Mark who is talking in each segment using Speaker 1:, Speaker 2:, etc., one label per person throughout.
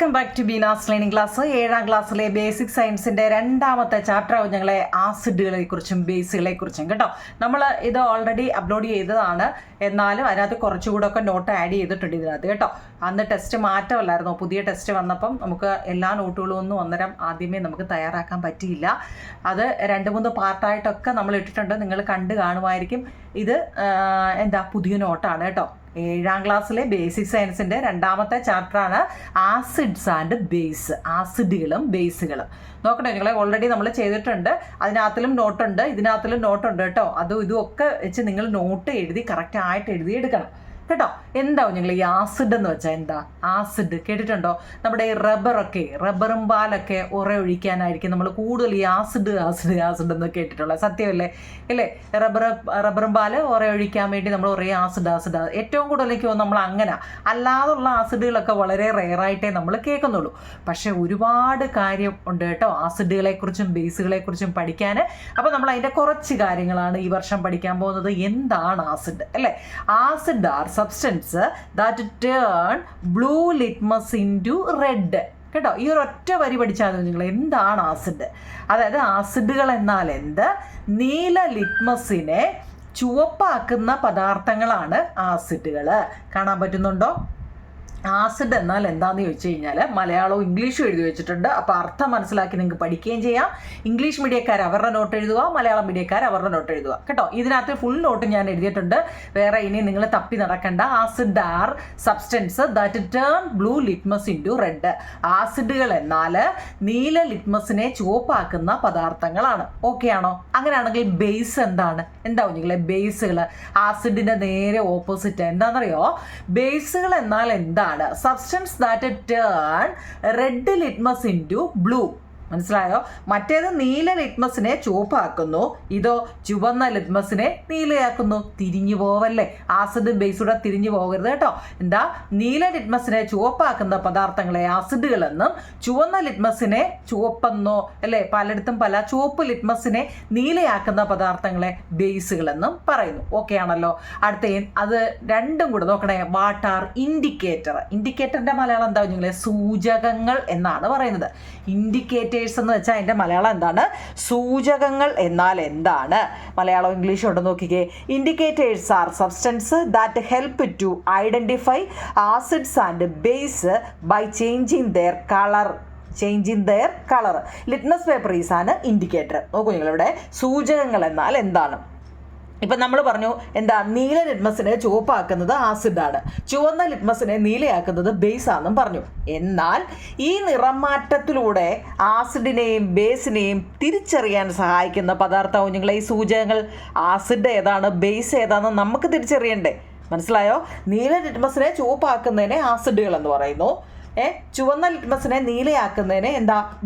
Speaker 1: Welcome back to Beena's learning class. 7ാം ക്ലാസ്സിലെ basic സയൻസിൻ്റെ രണ്ടാമത്തെ ചാപ്റ്ററാവും ഞങ്ങളെ ആസിഡുകളെ കുറിച്ചും ബേസുകളെ കുറിച്ചും കേട്ടോ. നമ്മൾ ഇത് ഓൾറെഡി അപ്ലോഡ് ചെയ്തതാണ്, എന്നാലും അതിനകത്ത് കുറച്ചുകൂടെ ഒക്കെ നോട്ട് ആഡ് ചെയ്തിട്ടുണ്ട് ഇതിനകത്ത് കേട്ടോ. അന്ന് ടെസ്റ്റ് മാറ്റമല്ലായിരുന്നോ, പുതിയ ടെസ്റ്റ് വന്നപ്പം നമുക്ക് എല്ലാ നോട്ടുകളും ഒന്നും അന്നേരം ആദ്യമേ നമുക്ക് തയ്യാറാക്കാൻ പറ്റിയില്ല. അത് 2-3 പാർട്ടായിട്ടൊക്കെ നമ്മൾ ഇട്ടിട്ടുണ്ട്, നിങ്ങൾ കണ്ടു കാണുമായിരിക്കും. ഇത് പുതിയ നോട്ടാണ് കേട്ടോ. 7ാം ക്ലാസ്സിലെ ബേസിക് സയൻസിൻ്റെ രണ്ടാമത്തെ ചാപ്റ്ററാണ് ആസിഡ്സ് ആൻഡ് ബേസ്, ആസിഡുകളും ബേസുകളും. നോക്കട്ടെ, നിങ്ങളെ ഓൾറെഡി നമ്മൾ ചെയ്തിട്ടുണ്ട്, അതിനകത്തിലും നോട്ടുണ്ട്, ഇതിനകത്തിലും നോട്ടുണ്ട് കേട്ടോ. അതും ഇതും ഒക്കെ വെച്ച് നിങ്ങൾ നോട്ട് എഴുതി കറക്റ്റായിട്ട് എഴുതി എടുക്കണം കേട്ടോ. എന്താവും നിങ്ങൾ ഈ ആസിഡ് എന്ന് വെച്ചാൽ എന്താ? ആസിഡ് കേട്ടിട്ടുണ്ടോ? നമ്മുടെ ഈ റബ്ബറും പാലൊക്കെ ഒഴിക്കാനായിരിക്കും നമ്മൾ കൂടുതൽ ഈ ആസിഡ് എന്ന് കേട്ടിട്ടുള്ളത്. സത്യമല്ലേ അല്ലേ? റബ്ബറും പാല് ഒഴിക്കാൻ വേണ്ടി നമ്മൾ ആസിഡ് ഏറ്റവും കൂടുതലേക്ക് നമ്മൾ അങ്ങനെ. അല്ലാതുള്ള ആസിഡുകളൊക്കെ വളരെ റെയറായിട്ടേ നമ്മൾ കേൾക്കുന്നുള്ളൂ. പക്ഷേ ഒരുപാട് കാര്യം ഉണ്ട് കേട്ടോ ആസിഡുകളെക്കുറിച്ചും ബേസുകളെക്കുറിച്ചും പഠിക്കാൻ. അപ്പോൾ നമ്മൾ അതിൻ്റെ കുറച്ച് കാര്യങ്ങളാണ് ഈ വർഷം പഠിക്കാൻ പോകുന്നത്. എന്താണ് ആസിഡ് അല്ലേ? Acid R substance that turn blue litmus into red കേട്ടോ. ഈ ഒരൊറ്റ വരി പഠിച്ചാൽ മതി നിങ്ങൾ എന്താണ് ആസിഡ്. അതായത് ആസിഡുകൾ എന്നാൽ എന്ത്? നീല ലിറ്റ്മസിനെ ചുവപ്പാക്കുന്ന പദാർത്ഥങ്ങളാണ് ആസിഡുകൾ. കാണാൻ പറ്റുന്നുണ്ടോ? ആസിഡ് എന്നാൽ എന്താണെന്ന് ചോദിച്ചു കഴിഞ്ഞാൽ മലയാളവും ഇംഗ്ലീഷും എഴുതി വെച്ചിട്ടുണ്ട്. അപ്പോൾ അർത്ഥം മനസ്സിലാക്കി നിങ്ങൾക്ക് പഠിക്കുകയും ചെയ്യാം. ഇംഗ്ലീഷ് മീഡിയക്കാർ അവരുടെ നോട്ട് എഴുതുക, മലയാളം മീഡിയക്കാർ അവരുടെ നോട്ട് എഴുതുക കേട്ടോ. ഇതിനകത്ത് ഫുൾ നോട്ട് ഞാൻ എഴുതിയിട്ടുണ്ട്, വേറെ ഇനി നിങ്ങൾ തപ്പി നടക്കണ്ട. Acid R substance that turn blue litmus into red. ആസിഡുകൾ എന്നാൽ നീല ലിറ്റ്മസിനെ ചുവപ്പാക്കുന്ന പദാർത്ഥങ്ങളാണ്. ഓക്കെ ആണോ? അങ്ങനെയാണെങ്കിൽ ബേസ് എന്താണ്? എന്താവും നിങ്ങളെ ബേസുകൾ? ആസിഡിൻ്റെ നേരെ ഓപ്പോസിറ്റ് എന്താണെന്നറിയോ? ബേസുകൾ എന്നാൽ എന്താണ്? Substance that turn red litmus into blue. മനസ്സിലായോ? മറ്റേത് നീല ലിറ്റ്മസിനെ ചുവപ്പാക്കുന്നു, ഇതോ ചുവന്ന ലിറ്റ്മസിനെ നീലയാക്കുന്നു. തിരിഞ്ഞു പോവല്ലേ? ആസിഡ് ബേസൂടെ തിരിഞ്ഞു പോകരുത് കേട്ടോ. നീല ലിറ്റ്മസിനെ ചുവപ്പാക്കുന്ന പദാർത്ഥങ്ങളെ ആസിഡുകളെന്നും ചുവന്ന ലിറ്റ്മസിനെ ചുവപ്പെന്നോ അല്ലേ, പലയിടത്തും പല ചുവപ്പ് ലിറ്റ്മസിനെ നീലയാക്കുന്ന പദാർത്ഥങ്ങളെ ബേസുകളെന്നും പറയുന്നു. ഓക്കെ ആണല്ലോ? അടുത്ത അത് രണ്ടും കൂടെ നോക്കണേ. What are indicator? ഇൻഡിക്കേറ്ററിന്റെ മലയാളം എന്താ നിങ്ങളെ? സൂചകങ്ങൾ എന്നാണ് പറയുന്നത്. ഇൻഡിക്കേറ്റേഴ്സ് എന്ന് വെച്ചാൽ അതിൻ്റെ മലയാളം എന്താണ്? സൂചകങ്ങൾ എന്നാൽ എന്താണ്? മലയാളം ഇംഗ്ലീഷും ഉണ്ട്, നോക്കിക്കേ. Indicators are substance that help to identify acids and base by changing their colour. Litmus paper is ആണ് ഇൻഡിക്കേറ്റർ. നോക്കൂ നിങ്ങളിവിടെ സൂചകങ്ങൾ എന്നാൽ എന്താണ്? ഇപ്പം നമ്മൾ പറഞ്ഞു നീല ലിറ്റ്മസിനെ ചുവപ്പാക്കുന്നത് ആസിഡാണ്, ചുവന്ന ലിറ്റ്മസിനെ നീലയാക്കുന്നത് ബേസാണെന്നും പറഞ്ഞു. എന്നാൽ ഈ നിറം മാറ്റത്തിലൂടെ ആസിഡിനെയും ബേസിനെയും തിരിച്ചറിയാൻ സഹായിക്കുന്ന പദാർത്ഥവും നിങ്ങളെ ഈ സൂചകങ്ങൾ. ആസിഡ് ഏതാണ്, ബേസ് ഏതാണെന്ന് നമുക്ക് തിരിച്ചറിയണ്ടേ? മനസ്സിലായോ? നീല ലിറ്റ്മസിനെ ചുവപ്പാക്കുന്നതിനെ ആസിഡുകൾ എന്ന് പറയുന്നു, ചുവന്ന ലിറ്റ്മസിനെ നീലയാക്കുന്നതിനെ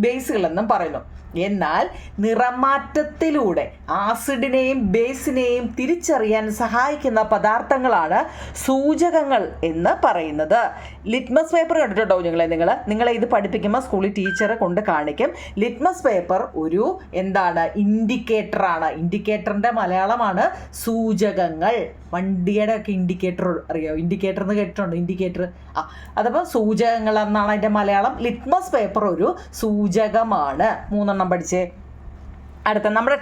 Speaker 1: ബേസുകളെന്നും പറയുന്നു. എന്നാൽ നിറമാറ്റത്തിലൂടെ ആസിഡിനെയും ബേസിനെയും തിരിച്ചറിയാൻ സഹായിക്കുന്ന പദാർത്ഥങ്ങളാണ് സൂചകങ്ങൾ എന്ന് പറയുന്നത്. ലിറ്റ്മസ് പേപ്പർ കണ്ടിട്ടുണ്ടോ നിങ്ങളെ ഇത് പഠിപ്പിക്കുമ്പോൾ സ്കൂളിൽ ടീച്ചറെ കൊണ്ട് കാണിക്കും. ലിറ്റ്മസ് പേപ്പർ ഒരു ഇൻഡിക്കേറ്ററാണ്. ഇൻഡിക്കേറ്ററിൻ്റെ മലയാളമാണ് സൂചകങ്ങൾ. വണ്ടിയുടെ ഒക്കെ ഇൻഡിക്കേറ്റർ അറിയോ? ഇൻഡിക്കേറ്റർ എന്ന് കേട്ടിട്ടുണ്ടോ? ഇൻഡിക്കേറ്റർ അതപ്പോൾ സൂചകങ്ങൾ എന്നാണ് അതിൻ്റെ മലയാളം. ലിറ്റ്മസ് പേപ്പർ ഒരു സൂചകമാണ്. 3 പഠിച്ചേ. അടുത്ത നമ്മുടെ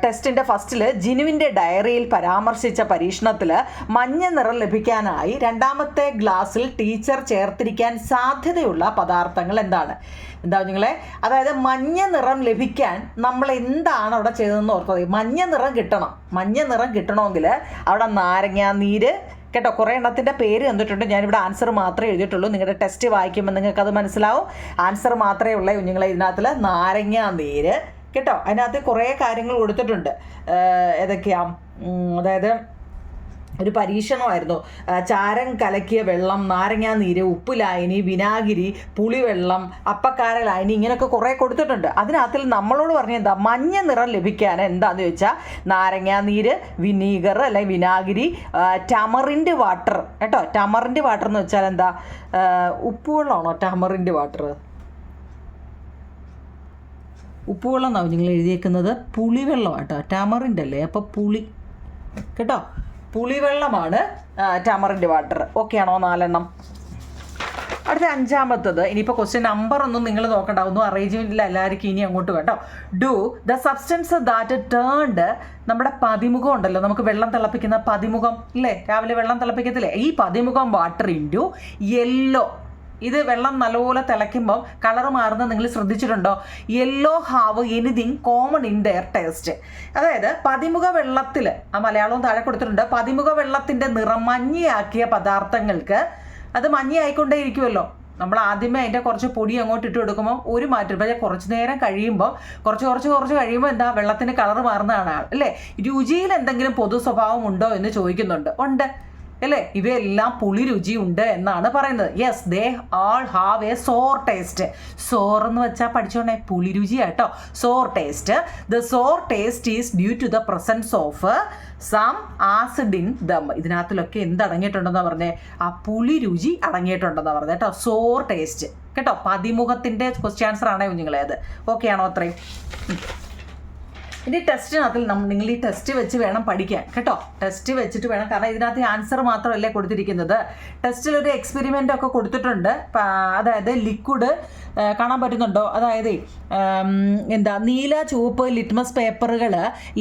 Speaker 1: ടെസ്റ്റിൻ്റെ ഫസ്റ്റിൽ ജിനുവിൻ്റെ ഡയറിയിൽ പരാമർശിച്ച പരീക്ഷണത്തിൽ മഞ്ഞ നിറം ലഭിക്കാനായി 2ാമത്തെ ഗ്ലാസ്സിൽ ടീച്ചർ ചേർത്തിരിക്കാൻ സാധ്യതയുള്ള പദാർത്ഥങ്ങൾ എന്താണ്? നിങ്ങളെ അതായത് മഞ്ഞ നിറം ലഭിക്കാൻ നമ്മൾ എന്താണ് അവിടെ ചെയ്തതെന്ന് ഓർത്തത്? മഞ്ഞ നിറം കിട്ടണമെങ്കിൽ അവിടെ നാരങ്ങാനീര് കേട്ടോ, കുറേ എണ്ണത്തിൻ്റെ പേര് തന്നിട്ടുണ്ട്. ഞാനിവിടെ ആൻസർ മാത്രമേ എഴുതിയിട്ടുള്ളൂ. നിങ്ങളുടെ ടെസ്റ്റ് വായിക്കുമ്പോൾ നിങ്ങൾക്കത് മനസ്സിലാവും. ആൻസർ മാത്രമേ ഉള്ളൂ കുഞ്ഞുങ്ങളെ ഇതിനകത്തിൽ. നാരങ്ങാനീര് കേട്ടോ, അതിനകത്ത് കുറേ കാര്യങ്ങൾ കൊടുത്തിട്ടുണ്ട്. ഏതൊക്കെയാണ്? അതായത് ഒരു പരീക്ഷണമായിരുന്നു. ചാരം കലക്കിയ വെള്ളം, നാരങ്ങാനീര്, ഉപ്പ് ലായനി, വിനാഗിരി, പുളിവെള്ളം, അപ്പക്കാര ലായനി, ഇങ്ങനെയൊക്കെ കുറേ കൊടുത്തിട്ടുണ്ട്. അതിനകത്തിൽ നമ്മളോട് പറഞ്ഞ മഞ്ഞ നിറം ലഭിക്കാൻ എന്താണെന്ന് ചോദിച്ചാൽ നാരങ്ങാനീര്, വിനീഗർ അല്ലെങ്കിൽ വിനാഗിരി, ടമറിൻഡ് വാട്ടർ കേട്ടോ. ടമറിൻഡ് വാട്ടർ എന്ന് വെച്ചാൽ ഉപ്പുവെള്ളമാണോ ടമറിൻഡ് വാട്ടർ? ഉപ്പുവെള്ളം എന്നാവും നിങ്ങൾ എഴുതിയേക്കുന്നത്. പുളിവെള്ളം കേട്ടോ, ടമറിൻഡ് അല്ലേ, അപ്പോൾ പുളി കേട്ടോ. പുളിവെള്ളമാണ് ടാമറിൻ്റെ വാട്ടർ. ഓക്കെ ആണോ? 4 എണ്ണം. അടുത്ത അഞ്ചാമത്തത്, ഇനിയിപ്പോൾ ക്വസ്റ്റ്യൻ നമ്പർ ഒന്നും നിങ്ങൾ നോക്കണ്ട, ഒന്നും അറേഞ്ച്മെൻറ്റില്ല എല്ലാവർക്കും ഇനി അങ്ങോട്ട് കേട്ടോ. Do the substance that turned, നമ്മുടെ പതിമുഖം ഉണ്ടല്ലോ, നമുക്ക് വെള്ളം തിളപ്പിക്കുന്ന പതിമുഖം ഇല്ലേ, രാവിലെ വെള്ളം തിളപ്പിക്കത്തില്ലേ, ഈ പതിമുഖം വാട്ടർ ഇൻറ്റു യെല്ലോ. ഇത് വെള്ളം നല്ലപോലെ തിളയ്ക്കുമ്പോൾ കളർ മാറുന്നത് നിങ്ങൾ ശ്രദ്ധിച്ചിട്ടുണ്ടോ? Yellow have anything common in there taste. അതായത് പതിമുഖ വെള്ളത്തിൽ, ആ മലയാളവും താഴെ കൊടുത്തിട്ടുണ്ട്, പതിമുഖ വെള്ളത്തിൻ്റെ നിറം മഞ്ഞയാക്കിയ പദാർത്ഥങ്ങൾക്ക് അത് മഞ്ഞയായിക്കൊണ്ടേ ഇരിക്കുമല്ലോ. നമ്മൾ ആദ്യമേ അതിൻ്റെ കുറച്ച് പൊടി അങ്ങോട്ട് ഇട്ട് കൊടുക്കുമ്പോൾ ഒരു മാറ്റം, പക്ഷേ കുറച്ച് നേരം കഴിയുമ്പോൾ കുറച്ച് കഴിയുമ്പോൾ എന്താ വെള്ളത്തിന് കളർ മാറുന്നതാണ് അല്ലേ. രുചിയിൽ എന്തെങ്കിലും പൊതു സ്വഭാവം ഉണ്ടോ എന്ന് ചോദിക്കുന്നുണ്ട്. ഉണ്ട് അല്ലേ, ഇവയെല്ലാം പുളി രുചി ഉണ്ട് എന്നാണ് പറയുന്നത്. Yes, they all have a sour taste. Sour എന്ന് വെച്ചാൽ പഠിച്ചോണേ പുളി രുചിയാട്ടോ. Sour taste. The sour taste is due to the presence of some acid in them. ഇതിനകത്തിലൊക്കെ എന്ത് അടങ്ങിയിട്ടുണ്ടെന്നാണ് പറഞ്ഞേ? ആ പുളി രുചി അടങ്ങിയിട്ടുണ്ടെന്നാണ് പറഞ്ഞത് കേട്ടോ. സോർ ടേസ്റ്റ് കേട്ടോ. പതിമുഖത്തിൻ്റെ ക്വസ്റ്റ്യൻ ആൻസർ ആണേ കുഞ്ഞുങ്ങളെ അത്. ഓക്കെ ആണോ? അത്രയും. ഇനി ടെസ്റ്റിനകത്തിൽ നിങ്ങൾ ഈ ടെസ്റ്റ് വെച്ച് വേണം പഠിക്കാൻ കേട്ടോ. ടെസ്റ്റ് വെച്ചിട്ട് വേണം, കാരണം ഇതിനകത്ത് ആൻസർ മാത്രമല്ലേ കൊടുത്തിരിക്കുന്നത്. ടെസ്റ്റിൽ ഒരു എക്സ്പെരിമെൻ്റ് ഒക്കെ കൊടുത്തിട്ടുണ്ട്. അതായത് ലിക്വിഡ് കാണാൻ പറ്റുന്നുണ്ടോ? അതായത് നീല ചുവപ്പ് ലിറ്റ്മസ് പേപ്പറുകൾ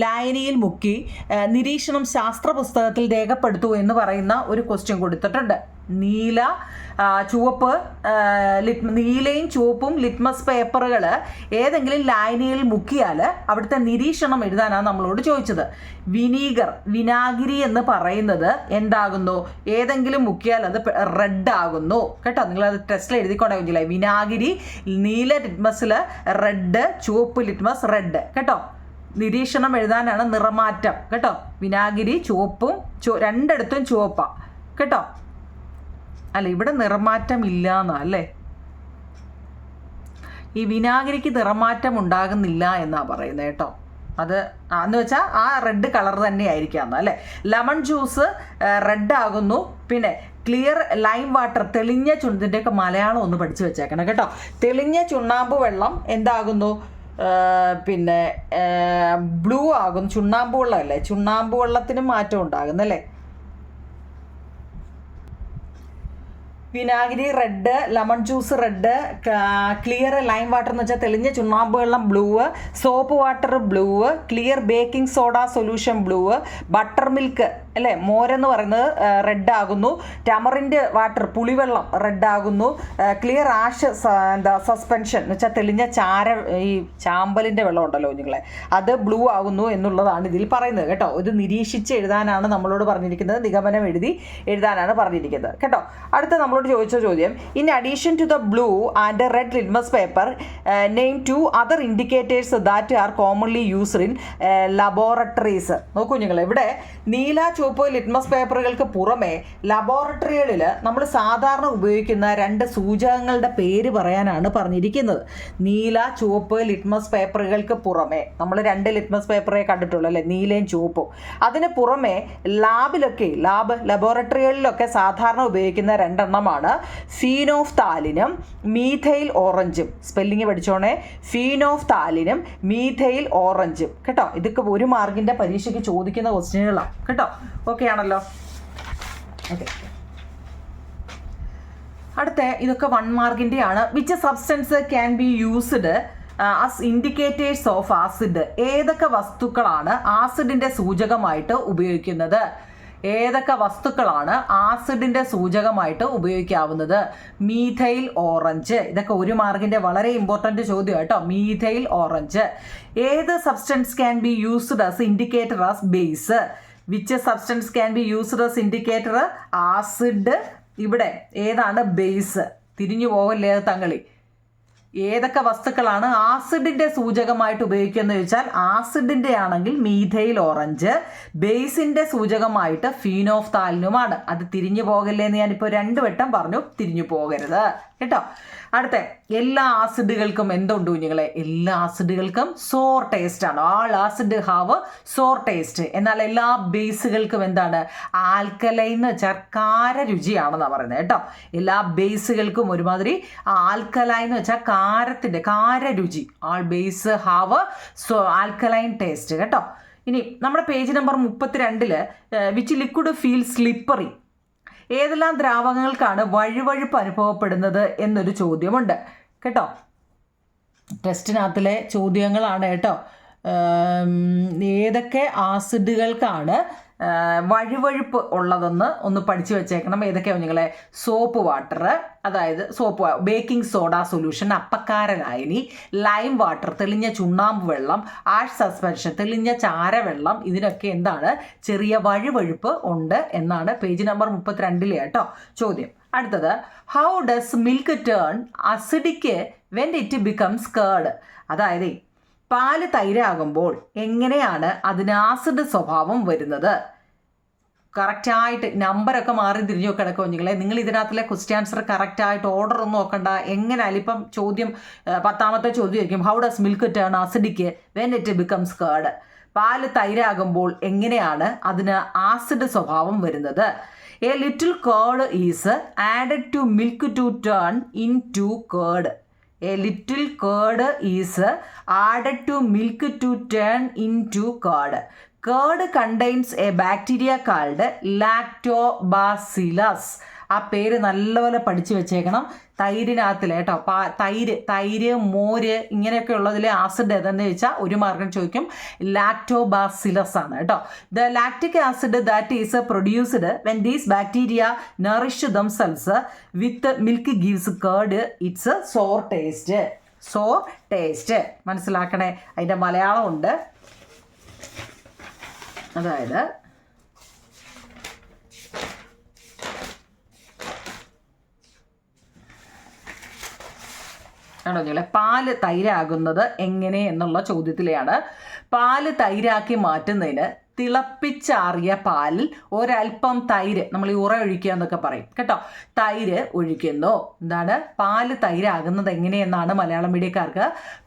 Speaker 1: ലായനിയിൽ മുക്കി നിരീക്ഷണം ശാസ്ത്ര പുസ്തകത്തിൽ രേഖപ്പെടുത്തൂ എന്ന് പറയുന്ന ഒരു ക്വസ്റ്റ്യൻ കൊടുത്തിട്ടുണ്ട്. നീലയും ചുവപ്പും ലിറ്റ്മസ് പേപ്പറുകൾ ഏതെങ്കിലും ലായനിയിൽ മുക്കിയാൽ അവിടുത്തെ നിരീക്ഷണം എഴുതാനാണ് നമ്മളോട് ചോദിച്ചത്. വിനാഗിരി എന്ന് പറയുന്നത് എന്താകുന്നു? ഏതെങ്കിലും മുക്കിയാൽ അത് റെഡ് ആകുന്നു കേട്ടോ. നിങ്ങളത് ടെസ്റ്റിൽ എഴുതിക്കൊണ്ടേ കുഞ്ഞില്ലേ. വിനാഗിരി നീല ലിറ്റ്മസിൽ റെഡ്, ചുവപ്പ് ലിറ്റ്മസ് റെഡ് കേട്ടോ. നിരീക്ഷണം എഴുതാനാണ് നിറമാറ്റം കേട്ടോ. വിനാഗിരി ചുവപ്പും രണ്ടിടത്തും ചുവപ്പാ കേട്ടോ. അല്ല, ഇവിടെ നിറമാറ്റം ഇല്ല എന്നാ അല്ലേ. ഈ വിനാഗിരിക്ക് നിറമാറ്റം ഉണ്ടാകുന്നില്ല എന്നാ പറയുന്നത് കേട്ടോ. അത് എന്ന് വെച്ചാൽ ആ റെഡ് കളർ തന്നെ ആയിരിക്കാം അല്ലേ. ലെമൺ ജ്യൂസ് റെഡ് ആകുന്നു. പിന്നെ ക്ലിയർ ലൈം വാട്ടർ, തെളിഞ്ഞ ഇതിൻ്റെയൊക്കെ മലയാളം ഒന്ന് പഠിച്ചു വെച്ചേക്കണം കേട്ടോ. തെളിഞ്ഞ ചുണ്ണാമ്പ് വെള്ളം എന്താകുന്നു? പിന്നെ ബ്ലൂ ആകുന്നു. ചുണ്ണാമ്പ് വെള്ളം അല്ലേ, ചുണ്ണാമ്പ് വെള്ളത്തിന് മാറ്റം ഉണ്ടാകുന്നല്ലേ. വിനാഗിരി red, lemon juice red, clear lime water എന്ന് വെച്ചാൽ തെളിഞ്ഞ ചുണ്ണാമ്പ് വെള്ളം blue, soap water blue, clear baking soda solution blue, butter milk അല്ലേ മോരെന്ന് പറയുന്നത് റെഡ് ആകുന്നു, ടമറിൻ്റെ വാട്ടർ പുളിവെള്ളം റെഡ് ആകുന്നു, ക്ലിയർ ആഷ് സസ്പെൻഷൻ എന്ന് വെച്ചാൽ തെളിഞ്ഞ ഈ ചാമ്പലിൻ്റെ വെള്ളം ഉണ്ടല്ലോ നിങ്ങളെ, അത് ബ്ലൂ ആകുന്നു എന്നുള്ളതാണ് ഇതിൽ പറയുന്നത് കേട്ടോ. ഇത് നിരീക്ഷിച്ച് എഴുതാനാണ് നമ്മളോട് പറഞ്ഞിരിക്കുന്നത്, നിഗമനം എഴുതാനാണ് പറഞ്ഞിരിക്കുന്നത് കേട്ടോ. അടുത്ത നമ്മളോട് ചോദിച്ച ചോദ്യം, in addition to the blue and red litmus paper name 2 other indicators that are commonly used in laboratories. നോക്കൂ നിങ്ങൾ, ഇവിടെ നീല ചുവപ്പ് ലിറ്റ്മസ് പേപ്പറുകൾക്ക് പുറമെ ലബോറട്ടറികളിൽ നമ്മൾ സാധാരണ ഉപയോഗിക്കുന്ന 2 സൂചകങ്ങളുടെ പേര് പറയാനാണ് പറഞ്ഞിരിക്കുന്നത്. നീല ചുവപ്പ് ലിറ്റ്മസ് പേപ്പറുകൾക്ക് പുറമെ നമ്മൾ 2 ലിറ്റ്മസ് പേപ്പറേ കണ്ടിട്ടുള്ളൂ അല്ലേ, നീലയും ചുവപ്പും. അതിന് പുറമെ ലബോറട്ടറികളിലൊക്കെ സാധാരണ ഉപയോഗിക്കുന്ന 2 എണ്ണമാണ് ഫീനോഫ്താലിനും മീഥൈൽ ഓറഞ്ചും. സ്പെല്ലിങ് പഠിച്ചോണേ, ഫീനോഫ്താലിനും മീഥൈൽ ഓറഞ്ചും കേട്ടോ. ഇതൊക്കെ 1 മാർക്കിൻ്റെ പരീക്ഷയ്ക്ക് ചോദിക്കുന്ന ക്വസ്റ്റ്യനുകളാണ് കേട്ടോ. ഓക്കെ ആണല്ലോ. ഓക്കെ, അടുത്ത ഇതൊക്കെ 1 മാർക്കിൻ്റെ ആണ്. Which substance can be used as indicators of acid? ഏതൊക്കെ വസ്തുക്കളാണ് ആസിഡിൻ്റെ സൂചകമായിട്ട് ഉപയോഗിക്കുന്നത്? ഏതൊക്കെ വസ്തുക്കളാണ് ആസിഡിൻ്റെ സൂചകമായിട്ട് ഉപയോഗിക്കാവുന്നത്? Methyl orange. ഇതൊക്കെ 1 മാർക്കിൻ്റെ വളരെ ഇമ്പോർട്ടൻ്റ് ചോദ്യം കേട്ടോ. Methyl orange. ഏത് substance can be used as indicator as base? Which substance can be used as indicator? Acid. ഇവിടെ ഏതാണ് ബേസ്? തിരിഞ്ഞു പോകല്ലേ തങ്ങളി. ഏതൊക്കെ വസ്തുക്കളാണ് ആസിഡിൻ്റെ സൂചകമായിട്ട് ഉപയോഗിക്കുന്നത് ചോദിച്ചാൽ, ആസിഡിൻ്റെ ആണെങ്കിൽ മീഥൈൽ ഓറഞ്ച്, ബേസിൻ്റെ സൂചകമായിട്ട് ഫീനോഫ്താലിനുമാണ്. അത് തിരിഞ്ഞു പോകല്ലേ എന്ന് ഞാനിപ്പോൾ 2 വട്ടം പറഞ്ഞു, തിരിഞ്ഞു പോകരുത് കേട്ടോ. അടുത്ത, എല്ലാ ആസിഡുകൾക്കും എന്തുണ്ട് കുഞ്ഞുങ്ങളെ? എല്ലാ ആസിഡുകൾക്കും സോർ ടേസ്റ്റ് ആണ്. ആൾ ആസിഡ് ഹാവ് സോർ ടേസ്റ്റ്. എന്നാൽ എല്ലാ ബേസുകൾക്കും എന്താണ്? ആൽക്കലൈൻ എന്ന് വെച്ചാൽ കാര രുചിയാണെന്നാണ് പറയുന്നത് കേട്ടോ. എല്ലാ ബേസുകൾക്കും ഒരുമാതിരി ആൽക്കലൈൻ എന്ന് വെച്ചാൽ കാര രുചി. ആൾ ബേസ് ഹാവ് ആൽക്കലൈൻ ടേസ്റ്റ് കേട്ടോ. ഇനി നമ്മുടെ page number 32 which liquid feel slippery? ഏതെല്ലാം ദ്രാവകങ്ങൾക്കാണ് വഴുവഴുപ്പ് അനുഭവപ്പെടുന്നത് എന്നൊരു ചോദ്യമുണ്ട് കേട്ടോ. ടെസ്റ്റിനകത്തിലെ ചോദ്യങ്ങളാണ് കേട്ടോ. ഏതൊക്കെ ആസിഡുകൾക്കാണ് വഴുവഴുപ്പ് ഉള്ളതെന്ന് ഒന്ന് പഠിച്ചു വെച്ചേക്കണം. ഏതൊക്കെയാണ് നിങ്ങളെ? സോപ്പ് വാട്ടർ, അതായത് ബേക്കിംഗ് സോഡ സൊല്യൂഷൻ, അപ്പക്കാര ലായനി, ലൈം വാട്ടർ തെളിഞ്ഞ ചുണ്ണാമ്പ് വെള്ളം, ആഷ് സസ്പെൻഷൻ തെളിഞ്ഞ ചാരവെള്ളം, ഇതിനൊക്കെ എന്താണ്? ചെറിയ വഴുവഴുപ്പ് ഉണ്ട് എന്നാണ് പേജ് നമ്പർ 32 കേട്ടോ ചോദ്യം. അടുത്തത്, how does milk turn acidic when it becomes curd? അതായത് പാല് തൈരാകുമ്പോൾ എങ്ങനെയാണ് അതിന് ആസിഡ് സ്വഭാവം വരുന്നത്? കറക്റ്റായിട്ട് നമ്പറൊക്കെ മാറി തിരിഞ്ഞു കിടക്കും കുഞ്ഞുങ്ങളെ. നിങ്ങൾ ഇതിനകത്തിലെ ക്വസ്റ്റ്യൻ ആൻസർ കറക്റ്റായിട്ട് ഓർഡർ ഒന്നും നോക്കണ്ട. എങ്ങനെയാലും ഇപ്പം ചോദ്യം 10ാമത്തെ ചോദ്യം ആയിരിക്കും, how does milk turn acidic when it becomes curd? പാല് തൈരാകുമ്പോൾ എങ്ങനെയാണ് അതിന് ആസിഡ് സ്വഭാവം വരുന്നത്? A little curd is added to milk to turn in to curd. A little curd is added to milk to turn into curd. Curd contains a bacteria called lactobacillus. ആ പേര് നല്ലപോലെ പഠിച്ചു വെച്ചേക്കണം. തൈരിനകത്തിൽ കേട്ടോ, തൈര്, മോര് ഇങ്ങനെയൊക്കെ ഉള്ളതിലെ ആസിഡ് ഏതെന്ന് ചോദിച്ചാൽ ഒരു മാർക്കും ചോദിക്കും, ലാക്ടോബാസിലസ് ആണ് കേട്ടോ. The lactic acid that is produced when these bacteria nourish themselves with milk gives curd its sour taste. മനസ്സിലാക്കണേ. അതിൻ്റെ മലയാളം ഉണ്ട്. അതായത് ആണോ നിങ്ങളെ? പാല് തൈരാകുന്നത് എങ്ങനെ എന്നുള്ള ചോദ്യത്തിലെയാണ്. പാല് തൈരാക്കി മാറ്റുന്നതിന് തിളപ്പിച്ചാറിയ പാലിൽ ഒരൽപ്പം തൈര്, നമ്മൾ ഈ ഒഴിക്കുക എന്നൊക്കെ പറയും കേട്ടോ, തൈര് ഒഴിക്കുന്നു. എന്താണ്? പാല് തൈരാകുന്നത് എങ്ങനെയെന്നാണ് മലയാളം മീഡിയക്കാർക്ക്.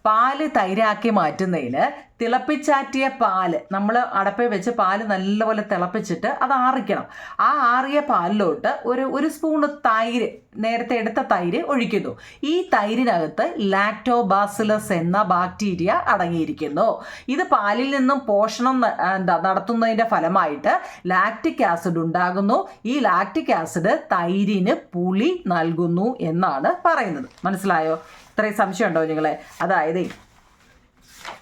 Speaker 1: പാല് തൈരാക്കി മാറ്റുന്നതിന് തിളപ്പിച്ചാറ്റിയ പാല്, നമ്മൾ അടപ്പേ വെച്ച് പാല് നല്ലപോലെ തിളപ്പിച്ചിട്ട് അത് ആറിക്കണം. ആ ആറിയ പാലിലോട്ട് ഒരു സ്പൂണ് തൈര്, നേരത്തെ എടുത്ത തൈര് ഒഴിക്കുന്നു. ഈ തൈരിനകത്ത് ലാക്ടോബാസിലസ് എന്ന ബാക്ടീരിയ അടങ്ങിയിരിക്കുന്നു. ഇത് പാലിൽ നിന്നും പോഷണം നടത്തുന്നതിൻ്റെ ഫലമായിട്ട് ലാക്റ്റിക് ആസിഡ് ഉണ്ടാകുന്നു. ഈ ലാക്റ്റിക് ആസിഡ് തൈരിന് പുളി നൽകുന്നു എന്നാണ് പറയുന്നത്. മനസ്സിലായോ? ഇത്രയും സംശയം ഉണ്ടോ നിങ്ങളെ? അതായത്